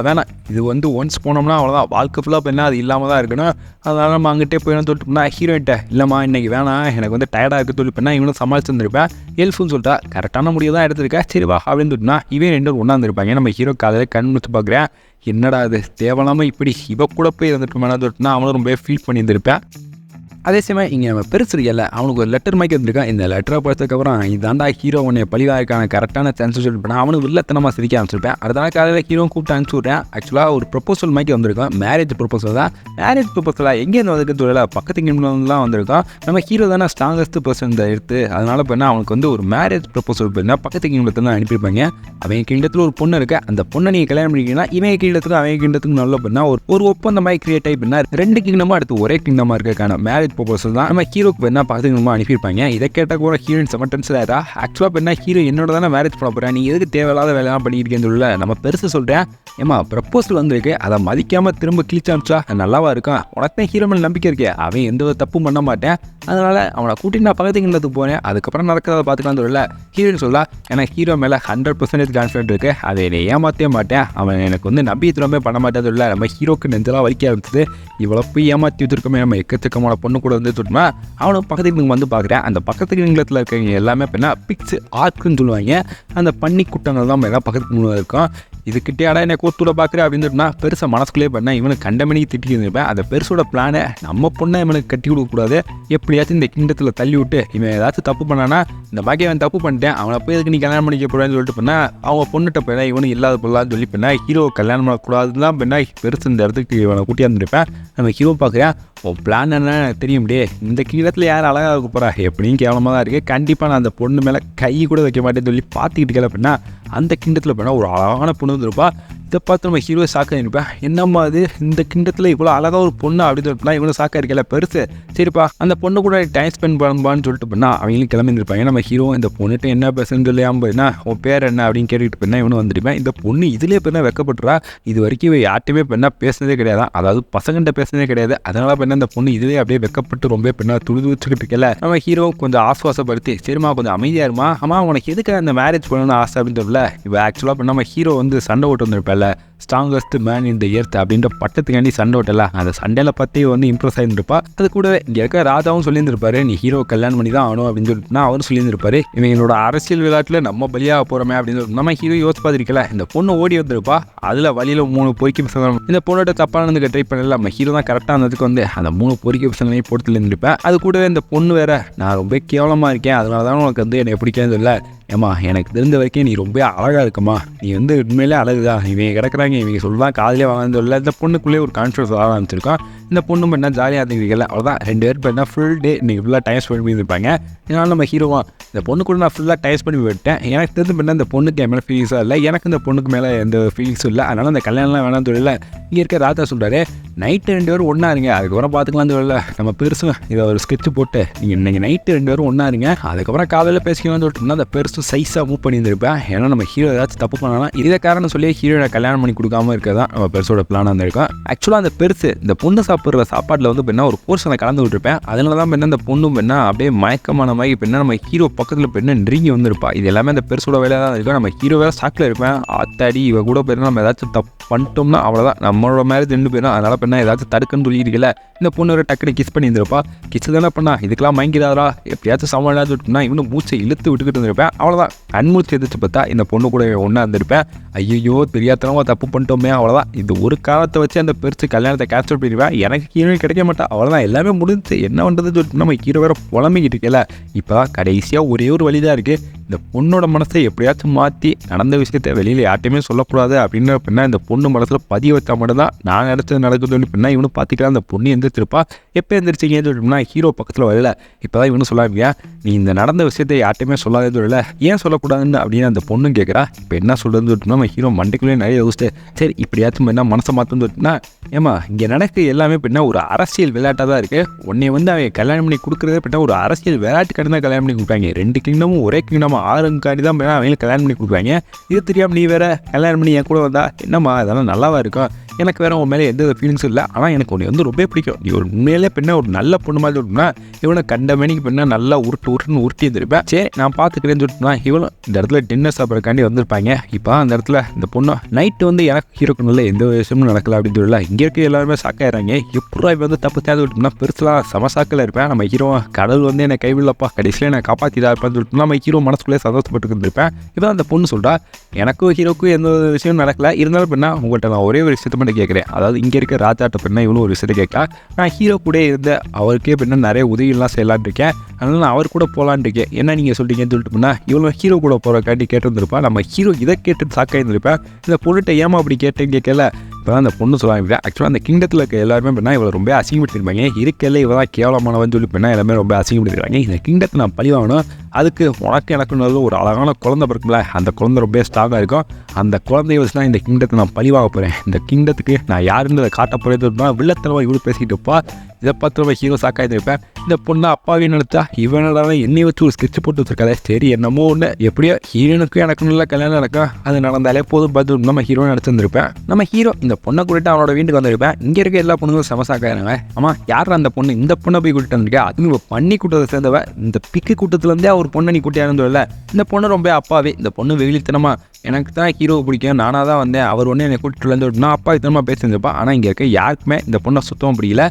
வேணாம் இது வந்து ஒன்ஸ் போனோம்னா அவ்வளோதான், வாழ்க்கை ஃபுல்லாக பண்ணால் அது இல்லாமல் தான் இருக்கணும், அதனால் நம்ம அங்கிட்டே போயிடணும்னு சொல்லிட்டு பண்ணால் ஹீரோயின்ட்ட இல்லைம்மா இன்றைக்கி வேணாம், எனக்கு வந்து டயர்டாக இருக்குது சொல்லி பண்ணால் இவனும் சமாளிச்சுருந்துருப்பேன். ஹெல்ப்ஃபுல்னு சொல்லிட்டா கரெக்டான முடிவு தான் எடுத்திருக்கேன், சரி வா அப்படின்னு சொல்லிட்டுனா இவன் 2 பேரும் ஒன்றாந்துருப்பாங்க. நம்ம ஹீரோ காலையில் கண் முடிச்சு பார்க்குறேன், என்னடா அது தேவையில்லாமல் இப்படி இவ கூட போய் இருந்துட்டு மேலே சொல்லிட்டுனா அவனும் ரொம்ப ஃபீல் பண்ணியிருந்திருப்பேன். அதே சமயம் இங்கே நம்ம பெருசு இருக்கல, அவனுக்கு ஒரு லெட்டர் மாதிரி வந்துருக்கான். இந்த லெட்டரை படித்ததுக்கப்புறம் இதாண்டா ஹீரோ உன்னை பழிவாயிருக்கான கரெக்டான சான்ஸ் சொல்லி பண்ணால் அவனுக்கு வில்லத்தனமாக சிரிக்க ஆரம்பிச்சிருப்பேன். அடுத்த காலையில் ஹீரோ கூப்பிட்டு அனுப்பிச்சி விட்றேன். ஆக்சுவலாக ஒரு ப்ரொப்போசல் மாதிரி வந்திருக்கான், மேரேஜ் ப்ரொப்போசல் தான். மேரேஜ் ப்ரொப்போசலாக எங்கேருந்து வந்திருக்குன்னு சொல்லல, பக்கத்து கிங்டம்லாம் வந்திருக்கான். நம்ம ஹீரோ தானே ஸ்ட்ராங்கஸ்ட் பர்சன் இந்த எடுத்து, அதனால் பண்ணால் அவனுக்கு வந்து ஒரு மேரேஜ் ப்ரொப்போசல் பண்ணால் பக்கத்து கிங்டத்தில் தான் அனுப்பியிருப்பாங்க. அவங்க கிண்டத்தில் ஒரு பொண்ணு இருக்குது, அந்த பொண்ணை நீங்கள் கல்யாணம் பண்ணிக்கிங்கன்னா இவங்க கிண்டத்துக்கும் அவங்க கிண்டத்துக்கும் நல்ல பண்ணால் ஒரு ஒப்பந்த மாதிரி கிரியேட் ஆகி பண்ணால் 2 கிங்டமாக அடுத்து ஒரே கிங்டமாக இருக்கான மேரேஜ் ப்ரொப்போசல் தான் நம்ம ஹீரோக்கு என்ன பார்த்துக்கணுமா அனுப்பியிருப்பாங்க. இதை கேட்டால் கூட ஹீரோயின் செம டென்ஷன் ஆயிரா. ஆக்சுவலாக இப்போ என்ன ஹீரோ என்னோட தானே மேரேஜ் பண்ண போகிறேன், நீ எதுக்கு தேவையில்லாத வேலையெல்லாம் பண்ணியிருக்கேன்னு சொல்லல. நம்ம பெருசு சொல்கிறேன், ஏமா ப்ரப்போசல் வந்திருக்கு, அதை மதிக்காமல் திரும்ப கிழிச்சு அனுப்பிச்சா நல்லாவா இருக்கும், உனக்கு தான் ஹீரோ மேலே நம்பிக்கை இருக்கே, அவன் எந்த ஒரு தப்பும் பண்ண மாட்டேன், அதனால் அவனை கூட்டிட்டு நான் பக்கத்து கிண்டத்துக்கு போனேன், அதுக்கப்புறம் நடக்கிறத பார்த்துக்கலாம்னு சொல்லல. ஹீரோயின் சொல்லா, எனக்கு ஹீரோ மேலே 100% கான்ஃபிடென்ட் இருக்குது, அதை என்னை ஏமாற்றவே மாட்டேன், அவன் எனக்கு வந்து நம்பி திரும்ப பண்ண மாட்டேன்னு சொல்லல. நம்ம ஹீரோக்கு நெஞ்செல்லாம் வலிக்க ஆரம்பிச்சது, இவ்வளோ போய் ஏமாற்றி வச்சுருக்கோமே, நம்ம எக்கச்சக்கமான பொண்ணு கூட வந்து சொல்லுமா. அவனுக்கு பக்கத்துக்கு வந்து பார்க்குறேன், அந்த பக்கத்து கிரகத்தில் இருக்கிறவங்க எல்லாமே இப்போ என்ன பிக்ஸ் ஆர்க்குன்னு சொல்லுவாங்க, அந்த பன்னி குட்டங்கள் தான் எல்லாம் பக்கத்துக்கு இருக்கும். இதுக்கிட்டே அடா என்னை கோத்தூட பார்க்குறேன் அப்படின்னு சொன்னா பெருசாக மனசுக்குள்ளே பண்ணேன், இவனுக்கு கண்டமணிக்கு திட்டிருப்பேன். அந்த பெருசோட பிளானை நம்ம பொண்ணை இவனுக்கு கட்டி கொடுக்கக்கூடாது, எப்படியாச்சும் இந்த கிண்டத்தில் தள்ளி விட்டு இவன் ஏதாச்சும் தப்பு பண்ணானா இந்த பாக்கி அவன் தப்பு பண்ணிட்டேன், அவனை போய் எதுக்கு நீ கல்யாணம் பண்ணிக்க போடான்னு சொல்லிட்டு பண்ணா அவங்க பொண்ணுகிட்ட போயினா இவனு இல்லாத பொருளான்னு சொல்லி பண்ணா ஹீரோ கல்யாணம் பண்ணக்கூடாதுன்னு தான் பண்ணா பெருசு இந்த இடத்துக்கு இவனை கூட்டியாந்துருப்பேன். நம்ம ஹீரோ பார்க்குறேன், உன் பிளான் என்ன தெரியும் முடியே, இந்த கீழத்தில் யார் அழகாக இருக்க போகிறா, எப்படியும் கேவலமாக தான் இருக்குது, கண்டிப்பாக நான் அந்த பொண்ணு மேலே கை கூட வைக்க மாட்டேன்னு சொல்லி பார்த்துக்கிட்டு கேள அப்படின்னா அந்த கிண்டத்தில் போனால் ஒரு அழகான பொண்ணு வந்துருப்பா. இதை பார்த்து நம்ம ஹீரோ சாக்காக இருப்பேன், என்னம்மா அது இந்த கிண்டத்தில் இவ்வளோ அழகாக ஒரு பொண்ணு அப்படின்னு சொல்லிட்டுனா இவ்வளோ சாக்காக இருக்கல பெருசு, சரிப்பா அந்த பொண்ணு கூட டைம் ஸ்பெண்ட் பண்ணுவான்னு சொல்லிட்டு பண்ணால் அவங்களும் கிளம்பிருப்பாங்க. நம்ம ஹீரோ இந்த பொண்ணுகிட்ட என்ன பேசுன்னு சொல்லியாமல் போயினா உன் பேர் என்ன அப்படின்னு கேட்டுக்கிட்டு பண்ணால் இவனு வந்துருப்பேன். இந்த பொண்ணு இதுலேயே பண்ண வெக்கப்பட்டுறா, இது வரைக்கும் யார்ட்டையுமே பண்ணா பேசுனதே கிடையாது, அதாவது பசங்கள்கிட்ட பேசுனதே கிடையாது, அதனால பண்ண இந்த பொண்ணு இதுவே அப்படியே வெக்கப்பட்டு ரொம்ப பெண்ணா துடிது வச்சுக்கிட்டு இருக்கல. நம்ம ஹீரோ கொஞ்சம் ஆசுவாசப்படுத்தி சரிம்மா கொஞ்சம் அமைதியாக இருமா, அம்மா உனக்கு எதுக்கு அந்த மேரேஜ் பண்ணணும்னு ஆசை அப்படின்னு சொல்லல. இப்போ ஆக்சுவலாக இப்போ நம்ம ஹீரோ வந்து சண்டை ஓட்டு வந்திருப்பேன்ல, ஸ்ட்ராங்கஸ்ட் மேன் இந்த எர்த் அப்படின்ற பட்டத்துக்காண்டி சண்டை ஓட்டல, அந்த சண்டையில பற்றி வந்து இம்ப்ரெஸ் ஆகிருந்திருப்பா. அது கூடவே இங்கே இருக்க ராஜாவும் சொல்லியிருந்திருப்பாரு, நீ ஹீரோ கல்யாணம் பண்ணி தான் ஆகணும் அப்படின்னு சொல்லிட்டுனா அவரும் சொல்லியிருந்திருப்பாரு, இவங்களோட அரசியல் விளையாட்டில் நம்ம பலியாக போகிறோமே அப்படின்னு சொல்லிட்டு நம்ம ஹீரோ யோசிச்சு பார்த்துருக்கல. இந்த பொண்ணு ஓடி வந்திருப்பா, அதில் வழியில் 3 பொறுக்கி பசங்க இந்த பொண்ணோட தப்பானதுக்கு ட்ரை பண்ணல, நம்ம ஹீரோ தான் கரெக்டாக இருந்ததுக்கு வந்து அந்த 3 பொறுக்கி பசங்களையும் போட்டுல இருந்திருப்பேன். அது கூடவே இந்த பொண்ணு வேற நான் ரொம்ப கேவலமாக இருக்கேன், அதனால தான் உனக்கு வந்து என்னை பிடிக்காதுன்னு சொல்ல. ஏம்மா எனக்கு தெரிஞ்ச வரைக்கும் நீ ரொம்ப அழகாக இருக்கம்மா, நீ வந்து உண்மையிலே அழகுதான், இவங்க கிடக்குறாங்க இவங்க சொல்லலாம் காலையிலே வாங்கன்னு சொல்ல. இந்த பொண்ணுக்குள்ளே ஒரு கான்ஃபிடன்ஸ் வர ஆரம்பிச்சிருக்கான். இந்த பொண்ணு பண்ணா ஜாலியாக இருந்துருக்கல, அவ்வளோதான் 2 பேர் பண்ணா ஃபுல் டே நீங்கள் ஃபுல்லாக டைம் ஸ்பெண்ட் பண்ணியிருப்பாங்க. இதனால் நம்ம ஹீரோவா இந்த பொண்ணு கூட நான் ஃபுல்லாக டைம் ஸ்பெண்ட் விட்டேன், எனக்கு தெரிஞ்சு பண்ணால் இந்த பொண்ணுக்கு என் மேலே ஃபீலிங்ஸாக இல்லை, எனக்கு இந்த பொண்ணுக்கு மேலே எந்த ஃபீலிங்ஸும் இல்லை, அதனால் அந்த கல்யாணம்லாம் வேணாம்னு சொல்லல. இங்கே இருக்க ராஜா சொல்கிறாரு, நைட்டு 2 பேரும் ஒன்றா இருங்க, அதுக்கப்புறம் பார்த்துக்கலாம்னு சொல்லல. நம்ம பெருசு இதை ஒரு ஸ்கெட்ச் போட்டு நீங்கள் இன்றைக்கி நைட்டு 2 பேரும் ஒன்றா இருங்க, அதுக்கப்புறம் காலையில் பேசிக்கலாம்னு சொல்லிட்டு அந்த பெருசு சைஸாக மூவ் பண்ணியிருந்திருப்பேன். ஏன்னா நம்ம ஹீரோ ஏதாச்சும் தப்பு பண்ணலாம், இதே காரணம் சொல்லி ஹீரோனை கல்யாணம் பண்ணி கொடுக்காம இருக்கதான் நம்ம பெருசோட பிளானாக இருந்திருக்கோம். ஆக்சுவலாக அந்த பெருசு இந்த பொண்ணு சாப்பிட்ற சாப்பாட்டில் வந்து பெண்ணா ஒரு போர்ஷனை கலந்து விட்டுருப்பேன், அதனால தான் பெண்ணா இந்த பொண்ணு பெண்ணா அப்படியே மயக்கமான மாதிரி பெண்ணா நம்ம ஹீரோ பக்கத்தில் பெண்ணை நெருங்கி வந்துருப்பா. இது எல்லாமே அந்த பெருசோட வேலையாக தான் இருக்கும். நம்ம ஹீரோ வேலை சாக்கில் இருப்பேன், ஆத்தாடி இவ கூட பெண்ணா நம்ம ஏதாச்சும் தப்பு பண்ணிட்டோம்னா அவ்வளோதான், நம்மளோட மேரேஜ் 2 பேரும், அதனால பெண்ணா ஏதாச்சும் தடுக்குன்னு சொல்லியிருக்கல. இந்த பொண்ணு ஒரு டக்குனு கிஸ் பண்ணியிருந்திருப்பா, கிஸ் தானே பண்ணா இதுக்கெல்லாம் மயங்கிறாரா எப்படியாச்சும் சமாளிச்சு விட்டுனா இவனு மூச்சை இழுத்து விட்டுக்கிட்டு இருந்திருப்பேன். அவ்வளோதான் கண்மூச்சு எதிர்த்து பார்த்தா இந்த பொண்ணு கூட ஒன்றா இருந்திருப்பேன். ஐயோ தெரியாதனமா தப்பு பண்ணிட்டோமே, அவ்வளோதான் இது ஒரு காலத்தை வச்சு அந்த பெருசு கல்யாணத்தை கேன்சல் பண்ணிடுவேன், எனக்கு ஹீரோயின் கிடைக்க மாட்டா, அவ்வளோதான் எல்லாமே முடிஞ்சு என்ன பண்ணுறதுன்னு சொல்லிட்டு நம்ம ஹீரோ வேறு புலம்பிக்கிட்டு இருக்கல. இப்போ கடைசியாக ஒரே ஒரு வழி தான் இருக்குது, இந்த பொண்ணோட மனசை எப்படியாச்சும் மாற்றி நடந்த விஷயத்த வெளியில் யார்ட்டையுமே சொல்லக்கூடாது அப்படின்னு பின்னா இந்த பொண்ணு மனசில் பதிய வச்சா மட்டும்தான் நான் நினச்சது நடக்குதுன்னு பின்னா இவனு பார்த்துக்கலாம். அந்த பொண்ணு எந்திரிச்சிருப்பா. எப்போ எந்திரிச்சிங்கன்னு சொல்லிட்டுனா ஹீரோ பக்கத்தில் வரல. இப்போ தான் இவனு சொல்லாமியா, நீ இந்த நடந்த விஷயத்தை யார்ட்டையுமே சொல்லாதது இல்லை, ஏன் சொல்லக்கூடாதுன்னு அப்படின்னு அந்த பொண்ணும் கேட்குறா. இப்போ என்ன சொல்கிறதுன்னு சொல்லிட்டுனா நம்ம ஹீரோ மண்டைக்குள்ளேயே நிறைய யோசிச்சு சரி இப்படியாச்சும் என்ன மனசை மாற்றணும்னு சொல்லிட்டுனா, ஏமா இங்கே நடக்கு எல்லாமே பின்னா ஒரு அரசியல் விளையாட்டாக தான் இருக்குது. உன்னை வந்து அவன் கல்யாணம் பண்ணி கொடுக்குறதே பின்னா ஒரு அரசியல் விளையாட்டுக்காண்டி தான் கல்யாணம் பண்ணி கொடுப்பாங்க. 2 கிங்டமும் ஒரே கிங்டம் ஆறுங்காண்டி தான் அவங்களுக்கு கல்யாணம் பண்ணி கொடுப்பாங்க. இது தெரியாமல் நீ வேற கல்யாணம் பண்ணி என் கூட வந்தா என்னம்மா அதெல்லாம் நல்லாவா இருக்கும்? எனக்கு வேறு உன் மேலே எந்த ஃபீலிங்ஸும் இல்லை. ஆனால் எனக்கு உன்னை வந்து ரொம்ப பிடிக்கும். நீ ஒரு உண்மையிலே பின்ன ஒரு நல்ல பொண்ணு மாதிரி சொல்லிட்டுனா இவனை கண்ட மணிக்கு பின்னா நல்லா உருட்டுன்னு உருட்டி இருந்திருப்பேன். சரி நான் பார்த்துக்கிறேன்னு சொல்லிட்டுனா இவனும் இந்த இடத்துல டின்னர் சாப்பிட்றக்காண்டி வந்திருப்பாங்க. இப்போ அந்த இடத்துல இந்த பொண்ணு நைட்டு வந்து எனக்கு ஹீரோக்கு நல்ல எந்த விஷயமும் நடக்கல அப்படின்னு சொல்லல. இங்கே இருக்க எல்லாருமே சாக்காயிறாங்க. எப்படா இப்போ வந்து தப்பு தேவை விட்டுனா பெருசுலாம் சமசாக்கில் இருப்பேன். நம்ம ஹீரோ கடவுள் வந்து என்னை கைவிடலப்பா, கடைசியில் நான் காப்பாற்றிதா இருப்பேன்னு சொல்லிட்டு நம்ம ஹீரோ மனசுக்குள்ளே சந்தோஷப்பட்டு இருந்திருப்பேன். இப்போ அந்த பொண்ணு சொல்கிறா, எனக்கும் ஹீரோக்கும் எந்த விஷயம் நடக்கல, இருந்தாலும் பின்னா உங்கள்கிட்ட நான் ஒரே ஒரு விஷயத்தை மட்டும் கேட்குறேன். அதாவது இங்கே இருக்க ராஜாட்ட பின்னா இவ்வளோ ஒரு விஷயத்தை கேட்கலாம். நான் ஹீரோ கூட இருந்த அவருக்கே பின்னா நிறைய உதவியெல்லாம் செய்யலான் இருக்கேன், அதனால நான் அவர் கூட போகலான் இருக்கேன், என்ன நீங்கள் சொல்லிட்டீங்கன்னு சொல்லிட்டு பின்னா இவ்வளோ ஹீரோ கூட போகிறக்காண்டி கேட்டுருந்துருப்பா. நம்ம ஹீரோ இதை கேட்டு சாக்காயிருந்திருப்பேன். இந்த பொண்ணுகிட்ட ஏமா அப்படி கேட்டேன்னு கேட்கல. இப்போ அந்த பொண்ணு சொல்லுவாங்க, ஆக்சுவலாக அந்த கிங்டத்தில் இருக்க எல்லாருமே பின்னா இவளை ரொம்ப அசிங்கப்படுத்திருப்பாங்க. இருக்கல இவ தான் கேவலமானவன்னு சொல்லி பின்னா எல்லாமே ரொம்ப அசிங்கப்படுத்திருக்காங்க. இந்த கிங்டத்தை நான் பழி வாங்கணும், அதுக்கு உனக்கு எனக்கு ஒரு அழகான குழந்தை பிறக்கும்ல, அந்த குழந்தை ரொம்ப ஸ்ட்ராங்காக இருக்கும், அந்த குழந்தைய வச்சு தான் இந்த கிங்டத்தை நான் பழி வாங்க போகிறேன், இந்த கிங்டத்துக்கு நான் யாருன்னு அதை காட்ட போகிறேன் வில்லத்தனமாக இவ்வளோ பேசிக்கிட்டு இருப்பா. இதை பார்த்து ரொம்ப ஹீரோ சாக்காயிருப்பேன். இந்த பொண்ணை அப்பாவே நினைச்சா இவனோட என்னையை வச்சு ஒரு ஸ்கெட்ச் போட்டு வச்சுருக்காரு. சரி என்னமோ ஒன்று, எப்படியோ ஹீரோனுக்கும் எனக்கு நல்ல கல்யாணம் நடக்கும், அது நடந்தாலே போதும் பார்த்து நம்ம ஹீரோ நினச்சிருந்துருப்பேன். நம்ம ஹீரோ இந்த பொண்ணை கூட்டிட்டு அவனோட வீட்டுக்கு வந்திருப்பேன். இங்கே இருக்க எல்லா பொண்ணுங்களும் சமசாக்காயிறாங்க. ஆமாம் யார் அந்த பொண்ணு, இந்த பொண்ணை போய் கூட்டிட்டு வந்திருக்கேன், அதுவும் பண்ணி கூட்டத்தை சேர்ந்தவ, இந்த பிக்கு கூட்டத்துலேருந்தே அவர் பொண்ணை நீ கூட்டியானது இல்லை. இந்த பொண்ணு ரொம்ப அப்பாவே, இந்த பொண்ணு வெயிலித்தனமா எனக்கு தான் ஹீரோவை பிடிக்கும், நானாக தான் வந்தேன், அவர் ஒன்று என்னை கூட்டிட்டு வந்து நான் அப்பா இத்தனமாக பேசியிருந்திருப்பா. ஆனால் இங்கே இருக்க யாருக்குமே இந்த பொண்ணை சுத்தமாக பிடிக்கல.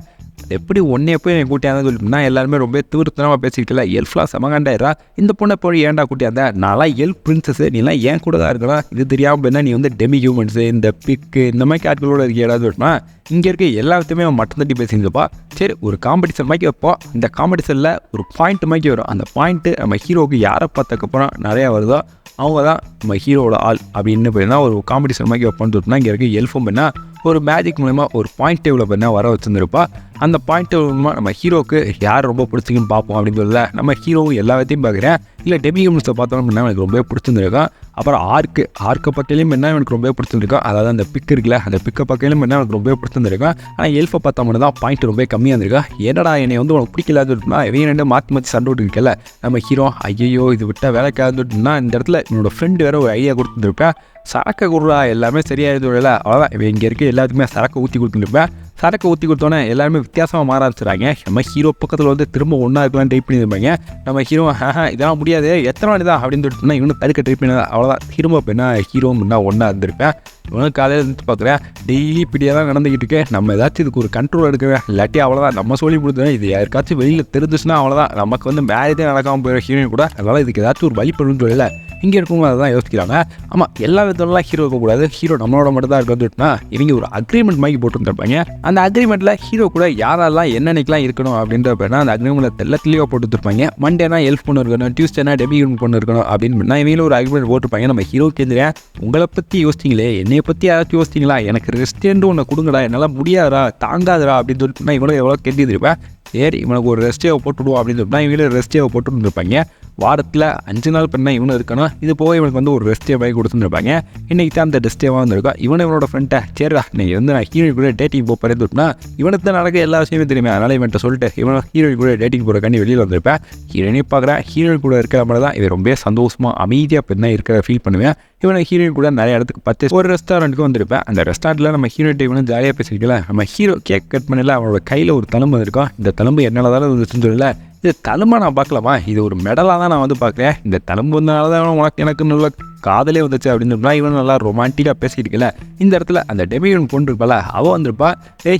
எப்படி ஒன்றே போய் என் கூட்டியாந்து சொல்லிட்டுனா எல்லாருமே ரொம்ப தீவிரத்தனமாக பேசிக்கிட்டல. எல்ஃப்லாம் செமகாண்டாயிரா, இந்த பொண்ணை போய் ஏன்டா கூட்டியாந்த, நான்லாம் எல் பிரின்சஸ்ஸு, நீலாம் ஏன் கூட தான் இருக்கலாம், இது தெரியாமல் என்ன நீ வந்து டெமி ஹியூமன்ஸு இந்த பிக்கு இந்த மாதிரி கேட்களோட இருக்கியாடா சொல்லிட்டுனா இங்கே இருக்க எல்லாத்தையுமே அவன் மட்டும் தட்டி பேசியிருந்தப்பா. சரி ஒரு காம்படிஷன் மாதிரி வைப்போம், இந்த காம்படிஷனில் ஒரு பாயிண்ட் மாதிரி வரும், அந்த பாயிண்ட்டு நம்ம ஹீரோவுக்கு யாரை பார்த்ததுக்கப்புறம் நிறையா வருதோ அவங்க தான் நம்ம ஹீரோவோட ஆள் அப்படின்னு போயிருந்தா ஒரு காம்படிஷன் மாதிரி வைப்போன்னு சொல்லிட்டுனா இங்கே இருக்க எல்ஃபும் பண்ணா ஒரு மேஜிக் மூலமா ஒரு பாயிண்ட் டேபிளை பண்ண வர வச்சுருந்துருப்பா. அந்த பாயிண்ட் டேபிள் மூலமாக நம்ம ஹீரோக்கு யார் ரொம்ப பிடிச்சிங்கன்னு பார்ப்போம் அப்படின்னு சொல்லல. நம்ம ஹீரோவும் எல்லாத்தையும் பார்க்குறேன். இல்லை டெமி ஹியூமன்ஸை பார்த்தோம் என்ன எனக்கு ரொம்ப பிடிச்சிருந்துருக்கான். அப்புறம் ஆர்க்கை பக்கையிலும் என்ன எனக்கு ரொம்ப பிடிச்சிருந்துருக்கான். அதாவது அந்த பிக் இருக்குல்ல, அந்த பிக்கை பக்கையிலும் என்ன எனக்கு ரொம்ப பிடிச்சிருந்துருக்கான். ஆனால் எல்ஃபை பார்த்தா மட்டும் தான் பாயிண்ட் ரொம்ப கம்மியாக இருந்திருக்கா. என்னடா என்னை வந்து உனக்கு பிடிக்கலான்னு சொல்லிட்டுனா இவங்க ரெண்டு மாற்றி சண்டை விட்டுருக்கல. நம்ம ஹீரோ ஐயோ இது விட்டால் வேலைக்காதுன்னு சொல்லிட்டுனா இந்த இடத்துல என்னோட ஃப்ரெண்டு வேறு ஒரு ஐடியா கொடுத்துருப்பேன், சரக்கு குருடா எல்லாமே சரியாயிடுது இல்லை, அவ்வளோதான் இவன் இங்கே இருக்க எல்லாத்துக்குமே சரக்கு ஊற்றி கொடுத்துருப்பேன். சரக்கு ஊற்றி கொடுத்தோன்னே எல்லாருமே வித்தியாசமாக மாற ஆரம்பிச்சுறாங்க. நம்ம ஹீரோ பக்கத்தில் வந்து திரும்ப ஒன்றா இருக்கலாம் ட்ரை பண்ணியிருப்பாங்க. நம்ம ஹீரோ இதெல்லாம் முடியாது எத்தனை நாள் தான் அப்படின்னு சொல்லிட்டுனா இவனு தடுக்க ட்ரை பண்ணி அவ்வளோதான் திரும்ப இப்போ ஹீரோ முன்னா ஒன்றா இருந்திருப்பேன். இவனுக்கு காலையில் இருந்து பார்க்குறேன் டெய்லி இப்படியே தான் நடந்துக்கிட்டு இருக்கேன், நம்ம ஏதாச்சும் இதுக்கு ஒரு கண்ட்ரோல் எடுக்கவேன், இல்லாட்டி அவ்வளோதான் நம்ம சொல்லி கொடுத்தோம், இது யாருக்காச்சும் வெளியில் தெரிஞ்சிச்சுன்னா அவ்வளோதான் நமக்கு வந்து மேரேஜே நடக்காமல் போயிடும் ஹீரோயின் கூட, அதனால் இதுக்கு ஏதாச்சும் ஒரு வழி பண்ணணும்னு சொல்லல. இங்கே இருக்கவங்க அதை தான் யோசிக்கிறாங்க. ஆமாம் எல்லா விதத்துலலாம் ஹீரோ இருக்கக்கூடாது, ஹீரோ நம்மளோட மட்டும் தான் இருக்குன்னா இவங்க ஒரு அக்ரிமெண்ட் மாதிரி போட்டுருப்பாங்க. அந்த அக்ரிமெண்ட்டில் ஹீரோ கூட யாரெல்லாம் என்னென்னலாம் இருக்கணும் அப்படின்றப்ப அந்த அக்ரிமெண்ட்டில் எல்லாத்துலேயும் போட்டுருப்பாங்க. மண்டேனா எல்ஃப் பொண்ணு இருக்கணும், டியூஸ்டேனா டெபி பொண்ணு இருக்கணும் அப்படின்னு இவங்களும் ஒரு அக்ரிமெண்ட் போட்டிருப்பாங்க. நம்ம ஹீரோ கேட்குறேன் உங்களை பற்றி யோசிச்சிங்களே, என்னையை பற்றி யாராச்சும் யோசிச்சிங்களா, எனக்கு ரெஸ்டேன்னு ஒன்று கொடுங்கடா, என்னால் முடியாதா தாங்காதரா அப்படின்னு சொல்லிட்டு இவனும் எவ்வளோ கேட்டுருப்பேன். சரி இவனுக்கு ஒரு ரெஸ்டேவை போட்டுவிடுவோம் அப்படின்னு சொல்லிட்டு இவங்களும் ரெஸ்டேவை போட்டுருந்துருப்பாங்க. வாரத்தில் 5 நாள் பண்ண இவனு இருக்கணும், இது போக இவனுக்கு வந்து ஒரு ரெஸ்டே வாங்கி கொடுத்துருப்பாங்க. இன்றைக்கி தான் அந்த ரெஸ்டேவாக வந்துருக்கும். இவனோட ஃப்ரெண்ட்டை சரிடா நீங்கள் வந்து நான் ஹீரோயின் கூட டேட்டிங் போகிறேன்னு சொல்லிட்டுனா இவனுக்கு தான் நடக்க எல்லா விஷயமே தெரியுமே, அதனால் இவன்ட்ட சொல்லிட்டு இவனை ஹீரோயின் கூட டேட்டிங் போகிறக்காண்டி வெளியில் வந்திருப்பேன். ஹீரோயினே பார்க்குறேன், ஹீரோயின் கூட இருக்கிற மாதிரி தான் இவன் ரொம்ப சந்தோஷமாக அமைதியாக பெண்ணா இருக்கிற ஃபீல் பண்ணுவேன். இவனை ஹீரோயின் கூட நிறைய இடத்துக்கு பர்ச்சேஸ் ஒரு ரெஸ்டாரண்ட்டுக்கு வந்திருப்பேன். அந்த ரெஸ்டாரண்ட்டில் நம்ம ஹீரோயின் இவனும் ஜாலியாக பேசிக்கல. நம்ம ஹீரோ கேக் கட் பண்ணல, அவனோட கையில் ஒரு தழும்பு இருக்கும். இந்த தழும்பு என்னால் தான் வந்துச்சுன்னு சொல்லல, இது தழும்பா நான் பார்க்கலாமா, இது ஒரு மெடலாக தான் நான் வந்து பார்க்குறேன், இந்த தழும்பு வந்தனால தான் உனக்கு எனக்கு நல்ல காதலே வந்துச்சு அப்படின்னு சொன்னால் இவன் நல்லா ரொமான்டிக்காக பேசிக்கிட்டு இருக்கல. இந்த இடத்துல அந்த டெமியூன் பொண்ணு இருப்பாள், அவள் வந்திருப்பா.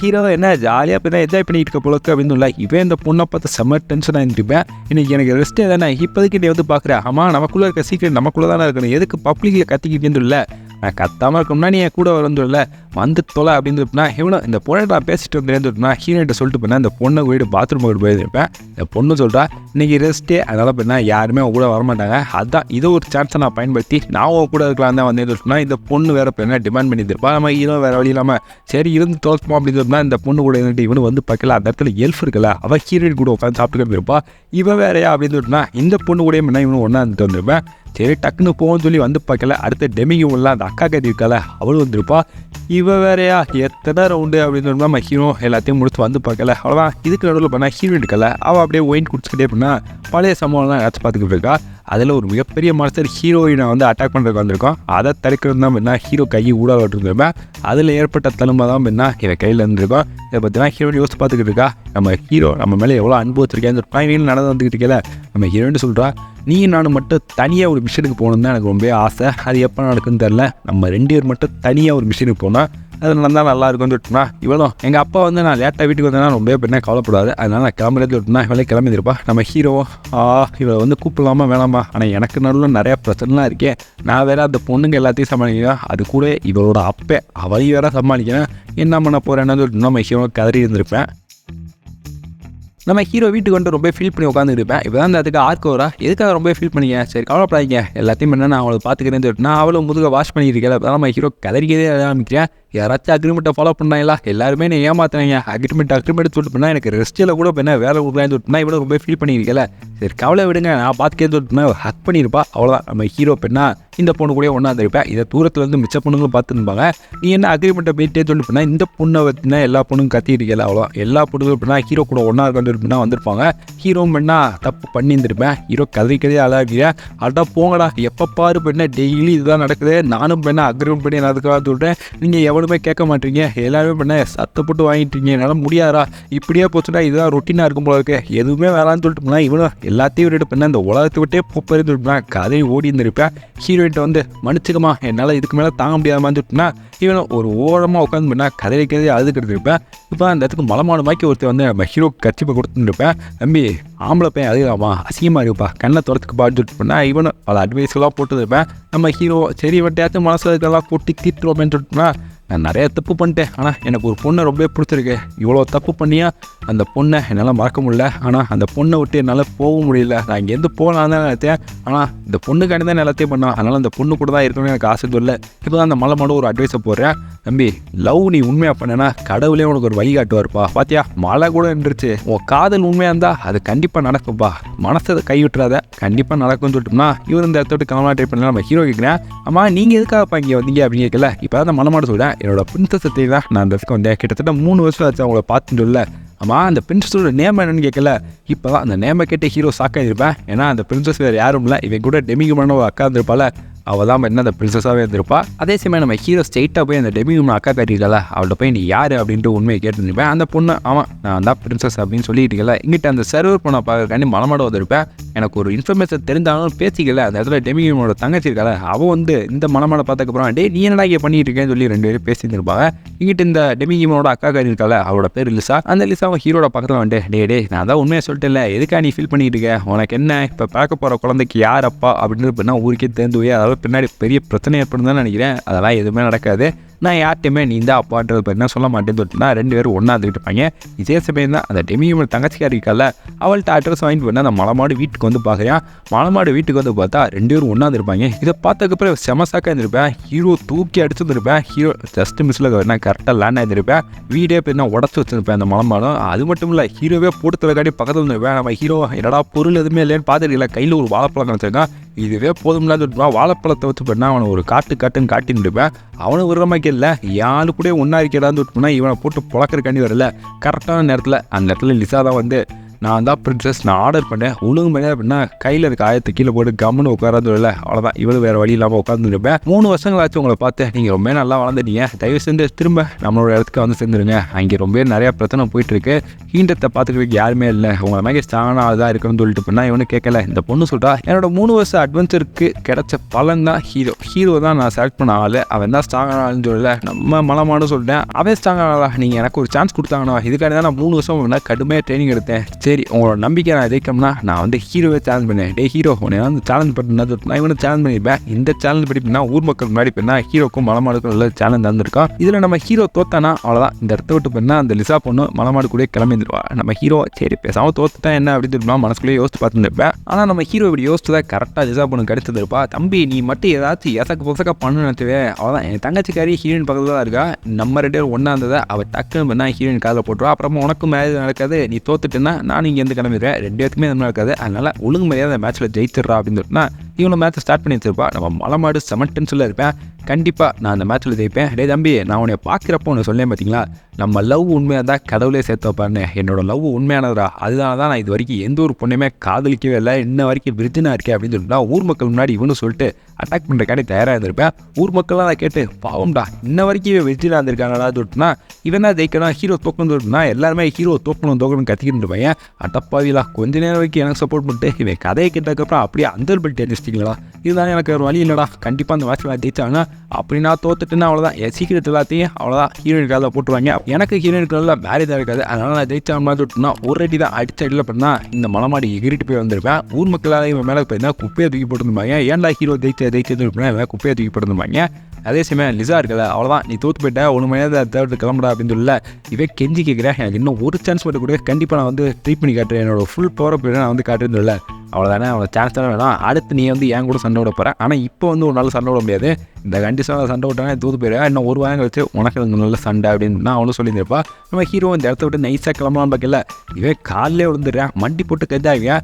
ஹீரோ என்ன ஜாலியாக இப்போ தான் என்ஜாய் பண்ணிட்டு இருக்க போலக்கு அப்படின்னு இல்லை, இவன் இந்த பொண்ணை பார்த்து செம்ம டென்ஷனாக இருந்துருப்பேன். இன்றைக்கி எனக்கு ரெஸ்ட்டே தானே, இப்போதைக்கு நீ வந்து பார்க்குறேன், ஆமாம் நமக்குள்ளே இருக்க சீக்கிரம் நமக்குள்ளே தானே இருக்கணும், எதுக்கு பப்ளிக்கில் கத்திக்கிட்டேன்னு இல்லை, நான் கத்தாமல் இருக்கோம்னா நீ என் கூட வரந்துள்ள வந்து தொலை அப்படின்னு சொல்லிட்டுனா இவனும் இந்த பொண்ணை நான் பேசிட்டு வந்தேன்னு சொல்லிட்டுனா ஹீரோயிட்ட சொல்லிட்டு போனால் இந்த பொண்ணை போயிட்டு பாத்ரூம் போயிட்டு போயிருப்பேன். இந்த பொண்ணு சொல்கிறா இன்றைக்கி ரெஸ்ட்டே, அதனால் போய்னா யாருமே அவங்க கூட வரமாட்டாங்க, அதுதான் இதை ஒரு சான்ஸை நான் பயன்படுத்தி நான் அவங்க கூட இருக்கலாம் தான் வந்தேன்னு சொல்லிட்டுனா இந்த பொண்ணு வேறு இப்போ என்ன டிமாண்ட் பண்ணியிருப்பா. நம்ம ஹீரோ வேறு வழி இல்லாமல் சரி இருந்து தோற்கமா அப்படின்னு சொல்லிட்டுனா இந்த பொண்ணு கூட இருந்துட்டு இவனு வந்து பார்க்கல அந்த இடத்துல எல்ஃப் இருக்கல அவள் ஹீரோயின் கூட உட்காந்து சாப்பிட்டுக்கிட்டு இருப்பா. இவன் வேறையா அப்படின்னு சொல்லிட்டுனா இந்த பொண்ணு கூட என்ன இவனு ஒன்றா இருந்துட்டு வந்திருப்பேன். சரி டக்குன்னு போகணும்னு சொல்லி வந்து பார்க்கல. அடுத்த டெமிங்கெல்லாம் அந்த அக்கா கதி இருக்கால அவளும் வந்திருப்பா. இவ வேறையா எத்தனை ரவுண்டு அப்படின்னு சொன்னால் நம்ம ஹீரோ எல்லாத்தையும் முடிச்சு வந்து பார்க்கல. அவ்வளோதான். இதுக்கு நடுவில் பண்ணால் ஹீரோ இருக்கல அவள் அப்படியே ஒயின் குடிச்சுக்கிட்டே பண்ணால் பழைய சம்பவம்லாம் ஏதாச்சும் பார்த்துக்கிட்டு இருக்கா. அதில் ஒரு மிகப்பெரிய மாஸ்டர் ஹீரோயினை வந்து அட்டாக் பண்ணுறதுக்கு வந்திருக்கோம். அதை தடுக்கிறது தான் என்ன ஹீரோ கையை ஊடாக விட்டுருந்துருப்பேன். அதில் ஏற்பட்ட தழும்பை தான் என்ன இவன் கையில் இருந்திருக்கோம். இதை பார்த்தீங்கன்னா ஹீரோயின் யோசிச்சு பார்த்துக்கிட்டு இருக்கா. நம்ம ஹீரோ நம்ம மேலே எவ்வளோ அனுபவம் வச்சிருக்கேன் பயணிகள் நடந்து வந்துக்கிட்டு இருக்கல. நம்ம ஹீரோயின் சொல்கிறா நீ நானும் மட்டும் தனியாக ஒரு மிஷனுக்கு போகணுன்னு தான் எனக்கு ரொம்ப ஆசை. அது எப்போ நடக்குன்னு தெரில. நம்ம 2 பேர் மட்டும் தனியாக ஒரு மிஷனுக்கு போனால் அது நடந்தால் நல்லா இருக்கும்னு சொல்லிட்டுனா இவ்வளோ எங்கள் அப்பா வந்து நான் லேட்டாக வீட்டுக்கு வந்தேன்னா ரொம்ப பெண்ணே கவலைப்படாது, அதனால் நான் கிளம்புறது சொல்லிட்டுனா இவளே கிளம்பியிருப்பா. நம்ம ஹீரோ இவளை வந்து கூப்பிடலாமா வேணாமா, ஆனால் எனக்கு நடுவில் நிறையா பிரச்சனைலாம் இருக்கேன். நான் வேறு அந்த பொண்ணுங்க எல்லாத்தையும் சமாளிக்கிறேன், அது கூட இவளோட அப்பே அவளையும் வேறு சமாளிக்கிறேன், என்ன பண்ண போகிறேன்னு சொல்லிட்டு நம்ம ஹீரோ கதறி இருந்திருப்பேன். நம்ம ஹீரோ வீட்டுக்கு வந்து ரொம்ப ஃபீல் பண்ணி உட்காந்துருப்பேன். இப்போ தான் அதுக்கு ஆர்க்கோரா எதுக்காக ரொம்ப ஃபீல் பண்ணிங்க, சரி கவலைப்படாதீங்க எல்லாத்தையும் என்ன நான் அவளை பார்த்துக்கிறேன்னு சொல்லிட்டு நான் அவளும் முதுக வாஷ் பண்ணியிருக்கேன். அப்போ நம்ம ஹீரோ கதறிக்கதே ஆரம்பிக்கிறேன். யாராச்சும் அக்ரிமெண்ட்டை ஃபாலோ பண்ணாங்களா, எல்லாருமே நீ ஏமாத்துறாங்க, அக்ரிமெண்ட் சொல்லிட்டு பண்ணால் எனக்கு ரெஸ்ட்டில் கூட இப்போ என்ன வேலை கொடுக்கலான்னு சொல்லிட்டுனா இவ்வளோ ரொம்ப ஃபீல் பண்ணியிருக்கல. சரி கவலை விடுங்க நான் பார்த்துக்கேன்னு சொல்லிட்டுனா ஹக் பண்ணியிருப்பா. அவ்வளோதான். நம்ம ஹீரோ பெண்ணா இந்த பொண்ணு கூட ஒன்றா இருந்திருப்பேன். இதை தூரத்துலேருந்து மிச்ச பொண்ணுங்களும் பார்த்துருப்பாங்க. நீ என்ன அக்ரிமெண்ட்டை போயிட்டே சொல்லிட்டு பண்ணால் இந்த பொண்ணை வச்சுனா எல்லா பொண்ணும் கத்திருக்கல. அவ்வளோ எல்லா பொண்ணுங்களும் பண்ணால் ஹீரோ கூட ஒன்றா இருக்கான்னு வந்திருப்பாங்க. ஹீரோ பெண்ணா தப்பு பண்ணியிருந்திருப்பேன். ஹீரோ கதைக்கதே அழகிறேன். அடா போங்கடா எப்போ பாரு பெண்ணா டெய்லி இதுதான் நடக்குது, நானும் பெண்ணா அக்ரிமெண்ட் பண்ணி அதுக்காக சொல்கிறேன், நீங்கள் எவனுமே கேட்க மாட்டீங்க, எல்லாருமே பண்ண சத்தப்பட்டு வாங்கிட்டீங்க, என்னால் முடியாதா, இப்படியே போச்சுன்னா இதுதான் ரொட்டீனாக இருக்கும் போல இருக்கு, எதுவுமே வேணான்னு சொல்லிட்டு போனால் இவனும் எல்லாத்தையும் விட்டுட்டு பண்ண இந்த உலகத்தை விட்டே போப்பேன்னு சொல்லிட்டுனா கதையை ஓடி இருந்திருப்பேன். ஹீரோயின்ட்ட வந்து மன்னிச்சுக்கமா என்னால் இதுக்கு மேலே தாங்க முடியாதான்னு சொல்லிட்டுனா இவனும் ஒரு ஓரமாக உட்காந்து பண்ணால் கதையை அழுதுகிட்டு இருப்பேன். இப்போ அந்த இடத்துக்கு மலமானமாக்கி ஒருத்தர் வந்து நம்ம ஹீரோ கட்சிப்பை கொடுத்துருப்பேன். தம்பி ஆம்பளை பையன் அதுக்காமா அசிங்கமாக இருப்பா கண்ணை துறத்துக்கு பாட்டு சொல்லிட்டு பண்ணால் இவனும் அதை அட்வைஸ்லாம் போட்டுருப்பேன். நம்ம ஹீரோ சரி வட்டியாச்சும் மனசில் இருக்கலாம் போட்டு தீட்டுருவோமேன்னு சொல்லிட்டுனா நான் நிறையா தப்பு பண்ணிட்டேன், ஆனால் எனக்கு ஒரு பொண்ணை ரொம்ப பிடிச்சிருக்கு, இவ்வளோ தப்பு பண்ணியா அந்த பொண்ணை என்னால் மறக்க முடியல, ஆனால் அந்த பொண்ணை விட்டு என்னால் போக முடியல, நான் இங்கேருந்து போகலான்னு தான் நினைத்தேன், ஆனால் இந்த பொண்ணுக்காண்டி தான் எல்லாத்தையும் பண்ணேன், அதனால் அந்த பொண்ணு கூட தான் இருக்கணும்னு எனக்கு ஆசை இல்லை. இப்போ தான் அந்த மலை ஒரு அட்வைஸை போடுறேன். தம்பி லவ் நீ உண்மையாக பண்ணேன்னா கடவுளே உனக்கு ஒரு வழிகாட்டுவார்ப்பா, பார்த்தியா மழை கூட நின்றுச்சு, உன் காதல் உண்மையாக இருந்தால் அது கண்டிப்பாக நடக்கும்ப்பா, மனசை கை விட்டுறாத கண்டிப்பாக நடக்கும்னு சொல்லிட்டோம்னா இவர் இந்த இடத்த விட்டு கிளம்பா ட்ரை பண்ணலாம். நம்ம ஹீரோ கேட்குறேன், அம்மா நீங்கள் எதுக்காகப்பா இங்கே வந்தீங்க அப்படின்னு கேட்கல. இப்போ தான் அந்த மலை சொல்கிறேன் என்னோட பிரின்சஸை தான் நான் அந்த இடத்துக்கு வந்தேன், கிட்டத்தட்ட 3 வருஷம் ஆச்சு அவங்கள பார்த்துட்டு இல்லை. ஆமாம் அந்த பிரின்சஸோட நேம் என்னன்னு கேட்கல. இப்போ தான் அந்த நேமை கேட்டு ஹீரோ ஷாக்காக இருப்பேன். ஏன்னா அந்த பிரின்சஸ் வேறு யாரும் இல்லை, இவன் கூட டெமிகுமான ஒரு அக்கா இருந்திருப்பாள், அவள் தான் என்ன அந்த பிரின்சஸாகவே இருந்திருப்பா. அதே சமயம் நம்ம ஹீரோ ஸ்ட்ரெயிட்டாக போய் அந்த டெமிகுமான அக்கா காட்டியிருக்கல அவள்கிட்ட போய் நீ யார் அப்படின்ட்டு உண்மையை கேட்டுருப்பேன். அந்த பொண்ணு ஆமாம் நான் தான் பிரின்சஸ் அப்படின்னு சொல்லிட்டு இங்கிட்ட அந்த சர்வர் பொண்ணை பார்க்கறக்காண்டி மலமாட வந்திருப்பேன். எனக்கு ஒரு இன்ஃபர்மேஷன் தெரிஞ்சாலும் பேசிக்கல. அந்த இடத்துல டெமிகுமோட தங்கச்சி இருக்கால அவள் வந்து இந்த மலமாட பார்த்ததுக்கப்புறம் டே நீ என்னடா இங்கே பண்ணிட்டு இருக்கேன்னு சொல்லி 2 பேரும் பேசியிருந்திருப்பாங்க. இங்கிட்ட இந்த டெமிகுமோட அக்கா காரி இருக்கால அவளோட பேர் லிசா. அந்த லிசாவும் ஹீரோட பக்கத்தில் வந்துட்டு டே நான் தான் உண்மையை சொல்லிட்டேன்ல எதுக்கா நீ ஃபீல் பண்ணிட்டு இருக்க, உனக்கு என்ன இப்போ பார்க்க போகிற குழந்தைக்கு யார் அப்பா அப்படின்னு பண்ணால் ஊருக்கே தெரிந்து போய் அதாவது பின்னாடி பெரிய பிரச்சனை ஏற்படும் தான் நினைக்கிறேன். அதெல்லாம் எதுவுமே நடக்காது, நான் யார்ட்டையுமே நீ இந்த அப்பான்றது என்ன சொல்ல மாட்டேன்னு சொல்லிட்டுனா 2 பேரும் ஒன்றா இருந்துட்டு இருப்பாங்க. இதே சமயம் தான் அந்த டெமியோட தங்கச்சிக்காரி இருக்கால அவள்கிட்ட அட்ரஸ் வாங்கிட்டு வந்து அந்த மலமாடு வீட்டுக்கு வந்து பார்க்குறேன். மலமாடு வீட்டுக்கு வந்து பார்த்தா 2 பேரும் ஒன்றா இருப்பாங்க. இதை பார்த்ததுக்கப்புறம் செமசாக்காக இருந்திருப்பேன். ஹீரோ தூக்கி அடிச்சுருந்துருப்பேன். ஹீரோ ஜஸ்ட் மிஸ்ஸில் நான் கரெக்டாக லேண்ட் ஆகிருப்பேன். வீடே போய் நான் உடச்சி வச்சுருப்பேன் அந்த மலமாடும். அது மட்டும் இல்லை ஹீரோவே போட்டு காட்டி பக்கத்தில் இருந்திருப்பேன். நம்ம ஹீரோ என்னடா பொருள் எதுவுமே இல்லைன்னு பார்த்துருக்கல, கையில் ஒரு வாழைப்பழம் கிடச்சிருக்கான், இதுவே போதும்ல சொல்லிட்டு வாழைப்பழத்தை வச்சு பண்ணால் அவனை ஒரு காட்டுன்னு காட்டின்னு இருப்பேன். அவனை விடுற மாதிரி இல்லை யாரு கூட ஒன்றா இருக்கிறான்னு சொல்லிட்டுனா இவனை போட்டு புழக்கிறக்காண்டி வரல. கரெக்டான நேரத்தில் அந்த இடத்துல லிசா தான் வந்து நான் தான் பிரின்சஸ் நான் ஆர்டர் பண்ணேன் ஒழுங்கு பண்ணேன் அப்படின்னா கையில் இருக்க ஆயத்தை கீழே போட்டு கம்முன்னு உட்காராது இல்லை. அவ்வளோதான் இவ்வளோ வேறு வழி இல்லாமல் உட்காந்துருப்பேன். 3 வருஷங்களாச்சும் உங்களை பார்த்து நீங்கள் ரொம்ப நல்லா வளர்ந்துட்டீங்க, தயவு செஞ்சு திரும்ப நம்மளோட இடத்துக்கு வந்து சேர்ந்துருங்க, அங்கே ரொம்ப நிறையா பிரச்சனை போயிட்டுருக்கு, ஈண்டத்தை பார்த்துக்கிறதுக்கு யாருமே இல்லை, உங்களை மாதிரி ஸ்ட்ராங்கான அதுதான் இருக்குன்னு சொல்லிட்டு பண்ணால் இவனு கேட்கல. இந்த பொண்ணு சொல்கிறா என்னோட 3 வருஷம் அட்வென்ச்சருக்கு கிடைச்ச பலன் தான் ஹீரோ தான் நான் செலக்ட் பண்ண ஆள், அவன் தான் ஸ்ட்ராங்கான ஆளுன்னு சொல்லலை, நம்ம மலமானு சொல்லிட்டேன், அவன் ஸ்ட்ராங்கான ஆளா, நீங்கள் எனக்கு ஒரு சான்ஸ் கொடுத்தாங்கண்ணா, இதுக்காண்டி தான் நான் 3 வருஷம் கடுமையாக ட்ரைனிங் எடுத்தேன், சரி உங்களோட நம்பிக்கை நான் ஜெயிக்கணும்னா நான் வந்து ஹீரோவை சேலஞ்ச் பண்ணேன். டே ஹீரோ உன்னை வந்து சேலஞ்ச் பண்ணா நான் இவனை சேலஞ்ச் பண்ணியிருப்பேன். இந்த சேலஞ்ச் படிப்புனா ஊர் மக்கள் முன்னாடி போயிருந்தா ஹீரோக்கும் மலமாடுக்கும் நல்ல சேலஞ்ச் தந்துருக்கோம். இதில் நம்ம ஹீரோ தோத்தானா அவ்வளோதான், இந்த இடத்த விட்டு போயிருந்தா அந்த லிசா பொண்ணு மலமாடு கூட கிளம்பிடுவா. நம்ம ஹீரோ சரி பேசாமல் தோத்துட்டா என்ன அப்படின்னு சொல்லிட்டு மனசுக்குள்ளேயே யோசிச்சு பார்த்துருப்பேன். ஆனால் நம்ம ஹீரோ இப்படி யோசிச்சுதா கரெக்டாக லிசா பொண்ணு கிடைச்சதுப்பா. தம்பி நீ மட்டும் ஏதாச்சும் எசக்கு பொசக்கா பண்ணு நினைச்சவே அவ்வளோதான். என் தங்கச்சிக்காரி ஹீரோயின் பக்கத்தில் தான் இருக்கா, நம்ம 2 பேரும் ஒன்றா இருந்ததை அவள் டக்குன்னு பண்ணா ஹீரோயின் காதில் போட்டுருவா. அப்புறமா உனக்கும் மேரேஜ் நடக்காது, நீ தோத்துட்டுன்னா நான் இங்கேருந்து கிளம்பிடுறேன், 2 பேருக்குமே எதுவும் நடக்காது. அதனால் ஒழுங்கு மரியாதை மேட்ச்சில் ஜெயிச்சிட்றா அப்படின்னு சொல்லிட்டுனா இவனை மேட்ச்சை ஸ்டார்ட் பண்ணி வச்சிருப்பா. நம்ம மலமாடு செமட்டன்ஸில் இருப்பேன், கண்டிப்பாக நான் அந்த மேட்ச்சில் ஜெயிப்பேன். டே தம்பி நான் உன்னை பார்க்குறப்போ ஒன்று சொல்லேன் பார்த்தீங்களா, நம்ம லவ் உண்மையாக தான் கடவுளே சேர்த்து வைப்பாருன்னு. என்னோடய லவ் உண்மையானதா, அதனால தான் நான் இது வரைக்கும் எந்த ஒரு பொண்ணுமே காதலிக்கவே இல்லை, இன்ன வரைக்கும் விர்ஜினாக இருக்கேன் அப்படின்னு சொல்லிட்டு ஊர் மக்கள் முன்னாடி இவனு சொல்லிட்டு அட்டாக் பண்ணுறக்காண்டி தயாராக இருந்திருப்பேன். ஊர் மக்கள்லாம் அதை கேட்டு பாவம்டா இன்ன வரைக்கும் விர்ஜினாக இருந்திருக்காங்களா சொல்லிட்டுனா இவன் தான் ஜெயிக்கணும் ஹீரோ தோக்கணும் சொல்லிட்டுனா எல்லாருமே ஹீரோ தோக்கணும் கத்திக்கிட்டு இருப்பேன். அட்டப்பாவிலா கொஞ்ச நேரம் வரைக்கும் எனக்கு சப்போர்ட் பண்ணிட்டு இவன் கதையை கேட்டதுக்கப்புறம் அப்படியே அந்த பல்ட்டி அடிச்சிட்டிங்களா, இதுதான் எனக்கு ஒரு வழி இல்லைடா, கண்டிப்பாக அந்த மேட்ச்சில் ஜெயிச்சாங்க அப்படின்னா தோத்துட்டுன்னா அவ்வளோதான், என் சீக்கிரட் எல்லாத்தையும் அவ்வளோதான் ஹீரோயின் காதில் போட்டுருவாங்க. எனக்கு ஹீரோயினுக்கு நல்லா மேரேஜாக இருக்காது, அதனால் நான் ஜெயிச்சாமல் சொல்லிட்டுனா ஒரு அடி தான் அடிச்ச அடியில் பண்ணால் இந்த மலமாடி எகிரிட்டு போய் வந்திருப்பேன். ஊர் மக்களால் இவன் மேலே போயிருந்தா குப்பையை தூக்கி போட்டுருப்பாங்க. ஏன்டா ஹீரோ ஜெயிச்சது இவன் குப்பையை தூக்கி போட்டுருப்பாங்க. அதே சமயம் லிசா இருக்கல அவ்வளோதான், நீ தோற்று போயிட்டா ஒன்று மணியாக தேர்ட்டு கிளம்புடா அப்படின்னு சொல்லல இவே கெஞ்சி கேட்குறேன், எனக்கு இன்னும் ஒரு சான்ஸ் மட்டும் கூட கண்டிப்பாக நான் வந்து ட்ரீட் பண்ணி காட்டுறேன், என்னோட ஃபுல் பவர் போய் நான் வந்து காட்டுறது இல்லை, அவ்வளோதானே அவளை சான்ஸ் தானே வேணும். அடுத்து நீ வந்து என் கூட சண்டை விட போகிறேன், ஆனால் இப்போ வந்து ஒரு நாள் சண்டை விட முடியாது, இந்த கண்டிஷனாக சண்டை விட்டாங்க தூத்து போயிடுவேன், இன்னும் ஒரு வாரம் கழிச்சு உனக்கு நல்ல சண்டை அப்படின்னு நான் அவனும் சொல்லியிருப்பா. நம்ம ஹீரோ இந்த இடத்த விட்டு நைஸாக கிளம்பலான்னு பார்க்கல, இவன் காலிலே விழுந்துடுறேன், மண்டி போட்டு கெஞ்சாங்க.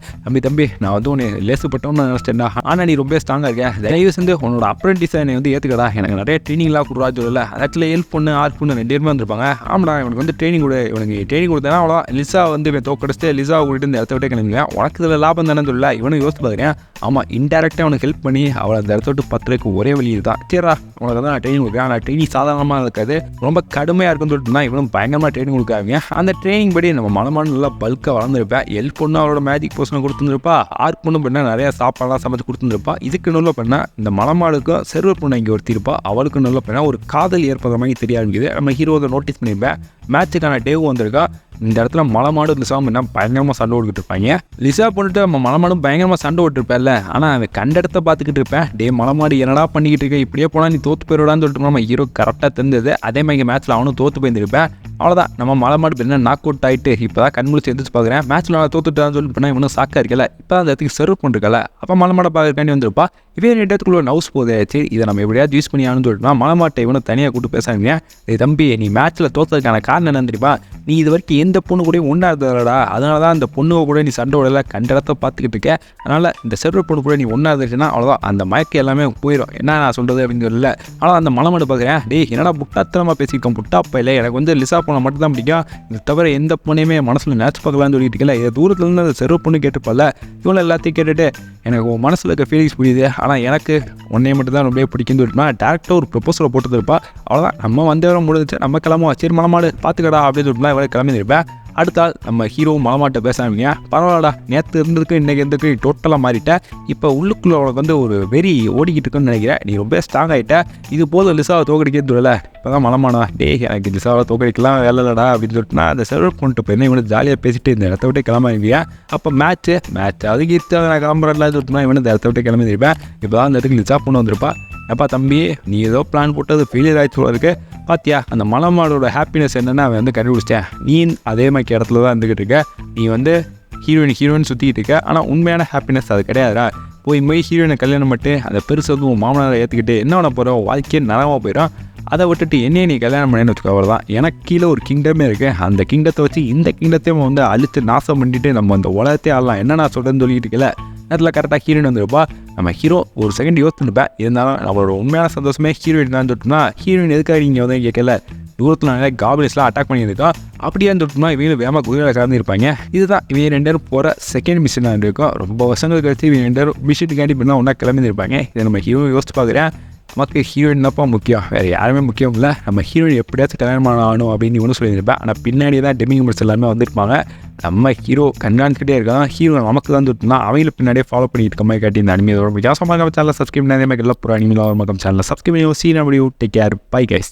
தம்பி நான் வந்து உன்னை லேசுப்பட்டோன்னு நினச்சிட்டேன்டா, ஆனால் நீ ரொம்ப ஸ்ட்ராங்காக இருக்கேன், தயவு செஞ்சு உன்னோட அப்ரெண்டிஸை என்னை வந்து ஏற்றுக்கடா, எனக்கு நிறைய ட்ரைனிங்லாம் கொடுறா சொல்லல, அதில் ஹெல்ப் பண்ணு ஆர்ட் பண்ணு 2 பேருமே வந்திருப்பாங்க. ஆமாடா இவனுக்கு வந்து ட்ரைனிங் கொடு, இவனுக்கு ட்ரைனிங் கொடுத்தேன்னா அவ்வளோ லிசா வந்து இவன் தோக்கடிச்சிட்டு லிசா கூட்டிட்டு இந்த இடத்த விட்டு கிளம்புவேன், உனக்கு இதில் லாபம் தானே சொல்லல இவனும் யோசிச்சு பார்க்குறேன். ஆமாம் இன்டெரக்டாக அவனுக்கு ஹெல்ப் பண்ணி அவளை அந்த இடத்த விட்டு 10 ரூபாய்க்கு ஒரே வழி தான், சரிடா உனக்கு தான் நான் ட்ரைனிங் கொடுக்குறேன், ஆனால் ட்ரைனிங் சாதாரணமாக இருக்காது ரொம்ப கடுமையாக இருக்குன்னு சொல்லிட்டுனா இவனும் பயங்கரமாக ட்ரைனிங் கொடுக்காங்க. அந்த ட்ரைனிங் படி நம்ம மலமாடு நல்லா பல்காக வளர்ந்துருப்பேன், ஹெல்ப் பண்ணு அவளோட மேஜிக் போர்ஷனை கொடுத்துருப்பா, ஆர்ட் பொண்ணு பண்ணால் நிறையா சாப்பாடெல்லாம் சமைச்சு கொடுத்துருப்பா. இதுக்கு நல்ல பண்ணால் இந்த மலமாடுக்கும் செர்வர் பொண்ணு இங்கே ஒருத்திருப்பா, அவளுக்கு நல்ல பண்ணால் ஒரு காதல் ஏற்படுற மாதிரி தெரிய ஆரம்பிக்குது. நம்ம ஹீரோவை நோட்டீஸ் பண்ணியிருப்பேன், மேட்சுக்கான டேவும் வந்திருக்கா. இந்த இடத்துல மலமாடு லிசா என்ன பயங்கரமாக சண்டை ஓடிக்கிட்டு இருப்பாங்க. லிசா பண்ணிட்டு நம்ம மலமாடும் பயங்கரமாக சண்டை ஓட்டிருப்பேன்ல, ஆனால் அவன் கண்ட இடத்த பார்த்துக்கிட்டு இருப்பேன், டே மலமாடு என்னடா பண்ணிக்கிட்டு இருக்க, இப்படியே போனால் நீ தோற்று போயிடுவான்னு சொல்லிட்டு நம்ம ஹீரோ கரெக்டாக தெரிஞ்சது. அதே மாதிரி மேட்ச்சில் அவனும் தோற்று போயிருந்திருப்பேன். அவ்வளோதான் நம்ம மலமாடு என்ன நாக் அவுட் ஆகிட்டு இப்போ தான் கண்முழிச்சு எந்திரிச்சு பார்க்குறேன், மேட்ச்சில் நான் தோத்துட்டான்னு சொல்லிட்டு பண்ணால் இவனும் சாக்காக இருக்கல, இப்போ அந்த இடத்துக்கு சர்வ் பண்ணிருக்கல, அப்போ மலமாடை பார்க்கறக்காண்டி வந்திருப்பா. இவே இடத்துக்குள்ள நவுஸ் போதே, சரி இதை நம்ம எப்படியாவது யூஸ் பண்ணி ஆனு சொல்லிட்டு மலமாட்டை இவனை தனியாக கூப்பிட்டு பேசாங்க. தம்பி நீ மேட்ச்சில் தோற்றதுக்கான காரணம் என்ன தெரியுமா, நீ இது வரைக்கும் எந்த பொண்ணு கூட ஒன்றா இருந்தடா, அதனால தான் அந்த பொண்ணுவை கூட நீ சண்டை விடலை, கண்ட இடத்த பார்த்துக்கிட்டு இருக்க, அதனால் இந்த செர்வர் பொண்ணு கூட நீ ஒன்றா இருந்துச்சுன்னா அவ்வளோதான் அந்த மயக்கம் எல்லாமே போயிடும், என்ன நான் சொல்கிறது அப்படின்னு சொல்லல. ஆனால் அந்த மலமாடு பார்க்குறேன், டே என்னடா புட்டாத்தனமாக பேசியிருக்கோம், புட்டாப்பா இல்லை, எனக்கு வந்து லிசா பொண்ணை மட்டும் தான் பிடிக்கும், இது தவிர எந்த பொண்ணையுமே மனசில் நேச்சு பார்க்கலான்னு சொல்லிட்டு இருக்கல, இதை தூரத்துலேருந்து அந்த செர்வர் பொண்ணு கேட்டுப்பால, இவனை எல்லாத்தையும் கேட்டுட்டு எனக்கு உன் மனசில் இருக்க ஃபீலிங்ஸ் புரியுது, ஆனால் எனக்கு உன்னையை மட்டும் தான் ரொம்ப பிடிக்குன்னு சொல்லிட்டுனா டேரக்டாக ஒரு ப்ரொப்போசலை போட்டுருப்பா. அவ்வளோதான் நம்ம வந்தவரை முடிஞ்சிச்சு, நம்ம கிளம்புவோம், சரி மலமாடு பார்த்துக்கடா அப்படின்னு சொல்லிட்டுலாம் இவரை கிளம்பியிருப்பேன். அடுத்த ஆள் நம்ம ஹீரோவும் மலமாட்ட பேசாமீங்க, பரவாயில்லடா நேற்று இருந்ததுக்கு இன்றைக்கி இருந்ததுக்கு டோட்டலாக மாறிட்டேன், இப்போ உள்ளுக்குள்ளே உனக்கு வந்து ஒரு வெறி ஓடிக்கிட்டு இருக்குன்னு நினைக்கிறேன், நீ ரொம்ப ஸ்ட்ராங் ஆகிட்ட, இது போதும் லிசாவை தோக்கடிக்கிறது இல்லை, இப்போ தான் மலமானா டே எனக்கு லிசாவை தோக்கடிக்கலாம் வேலை இல்லடா அப்படின்னு சொல்லிட்டு நான் அந்த செர்வர் பண்ணிட்டு போயிருந்தேன். இவனை ஜாலியாக பேசிட்டு இந்த இடத்த விட்டு கிளம்பிங்க. அப்போ மேட்ச்சு அதுக்கு இருக்கு நான் கிளம்புறேன் சொல்லிட்டுனா இவனை இந்த இடத்த விட்டு கிளம்பிருப்பேன். இப்போ தான் அந்த இடத்துக்கு லிசா பொண்ணு வந்திருப்பா. எப்பா தம்பி நீ ஏதோ பிளான் போட்டது ஃபெயிலியர் ஆகிடுச்சு இருக்கு பாத்தியா, அந்த மலமாடோட ஹாப்பினஸ் என்னென்னு அவன் வந்து கண்டுபிடிச்சிட்டேன், நீ அதே மாதிரி இடத்துல தான் இருந்துக்கிட்டு இருக்க, நீ வந்து ஹீரோயின் சுற்றிக்கிட்டு இருக்க, ஆனால் உண்மையான ஹாப்பினஸ் அது கிடையாதுடா, போய் ஹீரோயினை கல்யாணம் பண்ணிட்டு அந்த பெருசு வந்து உன் மாமனாரை ஏற்றுக்கிட்டு என்ன பண்ண போகிறோம், வாழ்க்கையே நலமாக போயிடும், அதை விட்டுட்டு என்னையே நீ கல்யாணம் பண்ணேன்னு வச்சுக்கோ, அவ்வளோதான் எனக்கு கீழே ஒரு கிங்டமே இருக்குது, அந்த கிங்டத்தை வச்சு இந்த கிங்டத்தையும் வந்து அழித்து நாசம் பண்ணிட்டு நம்ம அந்த உலகத்தையே ஆடலாம், என்ன நான் சொல்கிறேன்னு சொல்லிட்டு இருக்கல. நேரத்தில் கரெக்டாக ஹீரோயின் வந்துருப்பா. நம்ம ஹீரோ ஒரு செகண்ட் யோசிச்சுருப்பேன், இருந்தாலும் நம்மளோட உண்மையான சந்தோஷமே ஹீரோயின் தான் சொல்லிட்டோம்னா ஹீரோயின் எதுக்காக நீங்கள் வந்து கேட்கல, தூரத்தில் நிறைய காபிலிஸ்லாம் அட்டாக் பண்ணியிருக்கோம், அப்படியே சொல்லிட்டோம்னா இவங்க வேகமாக குதிரை கலந்துருப்பாங்க. இதுதான் இவங்க 2 பேரும் போகிற செகண்ட் மிஷனாக இருக்கும். ரொம்ப வருஷங்கள் கழிச்சு இவங்க 2 பேரும் மிஷினுக்காண்டி பண்ணால் ஒன்றா கிளம்பியிருப்பாங்க. இதை நம்ம ஹீரோ யோசிச்சு பார்க்குறேன், நமக்கு ஹீரோயின் தான்ப்பா முக்கியம், வேறு யாருமே முக்கியம் இல்லை, நம்ம ஹீரோயின் எப்படியாச்சும் கல்யாணம் ஆகணும் அப்படின்னு ஒன்று சொல்லியிருப்பேன். ஆனால் பின்னாடி தான் டெமிங் மெம்பர்ஸ் எல்லாருமே வந்திருப்பாங்க. நம்ம ஹீரோ கண்காணிக்கிட்டே இருக்கான், ஹீரோ நமக்கு தான் சொல்லிட்டுனா அவங்கள பின்னாடியே ஃபாலோ பண்ணிட்டு இருக்க மாதிரி காட்டி இந்த அனிமையோட வித்தியாசமாக சேனலில் சப்ஸ்கிரைப் பண்ணி அதே மாதிரி எல்லாம் அனிமையில் சேனலில் சப்ஸ்கிரைப் பண்ணி சீன் அப்படி டேக் கேர், பை கைஸ்.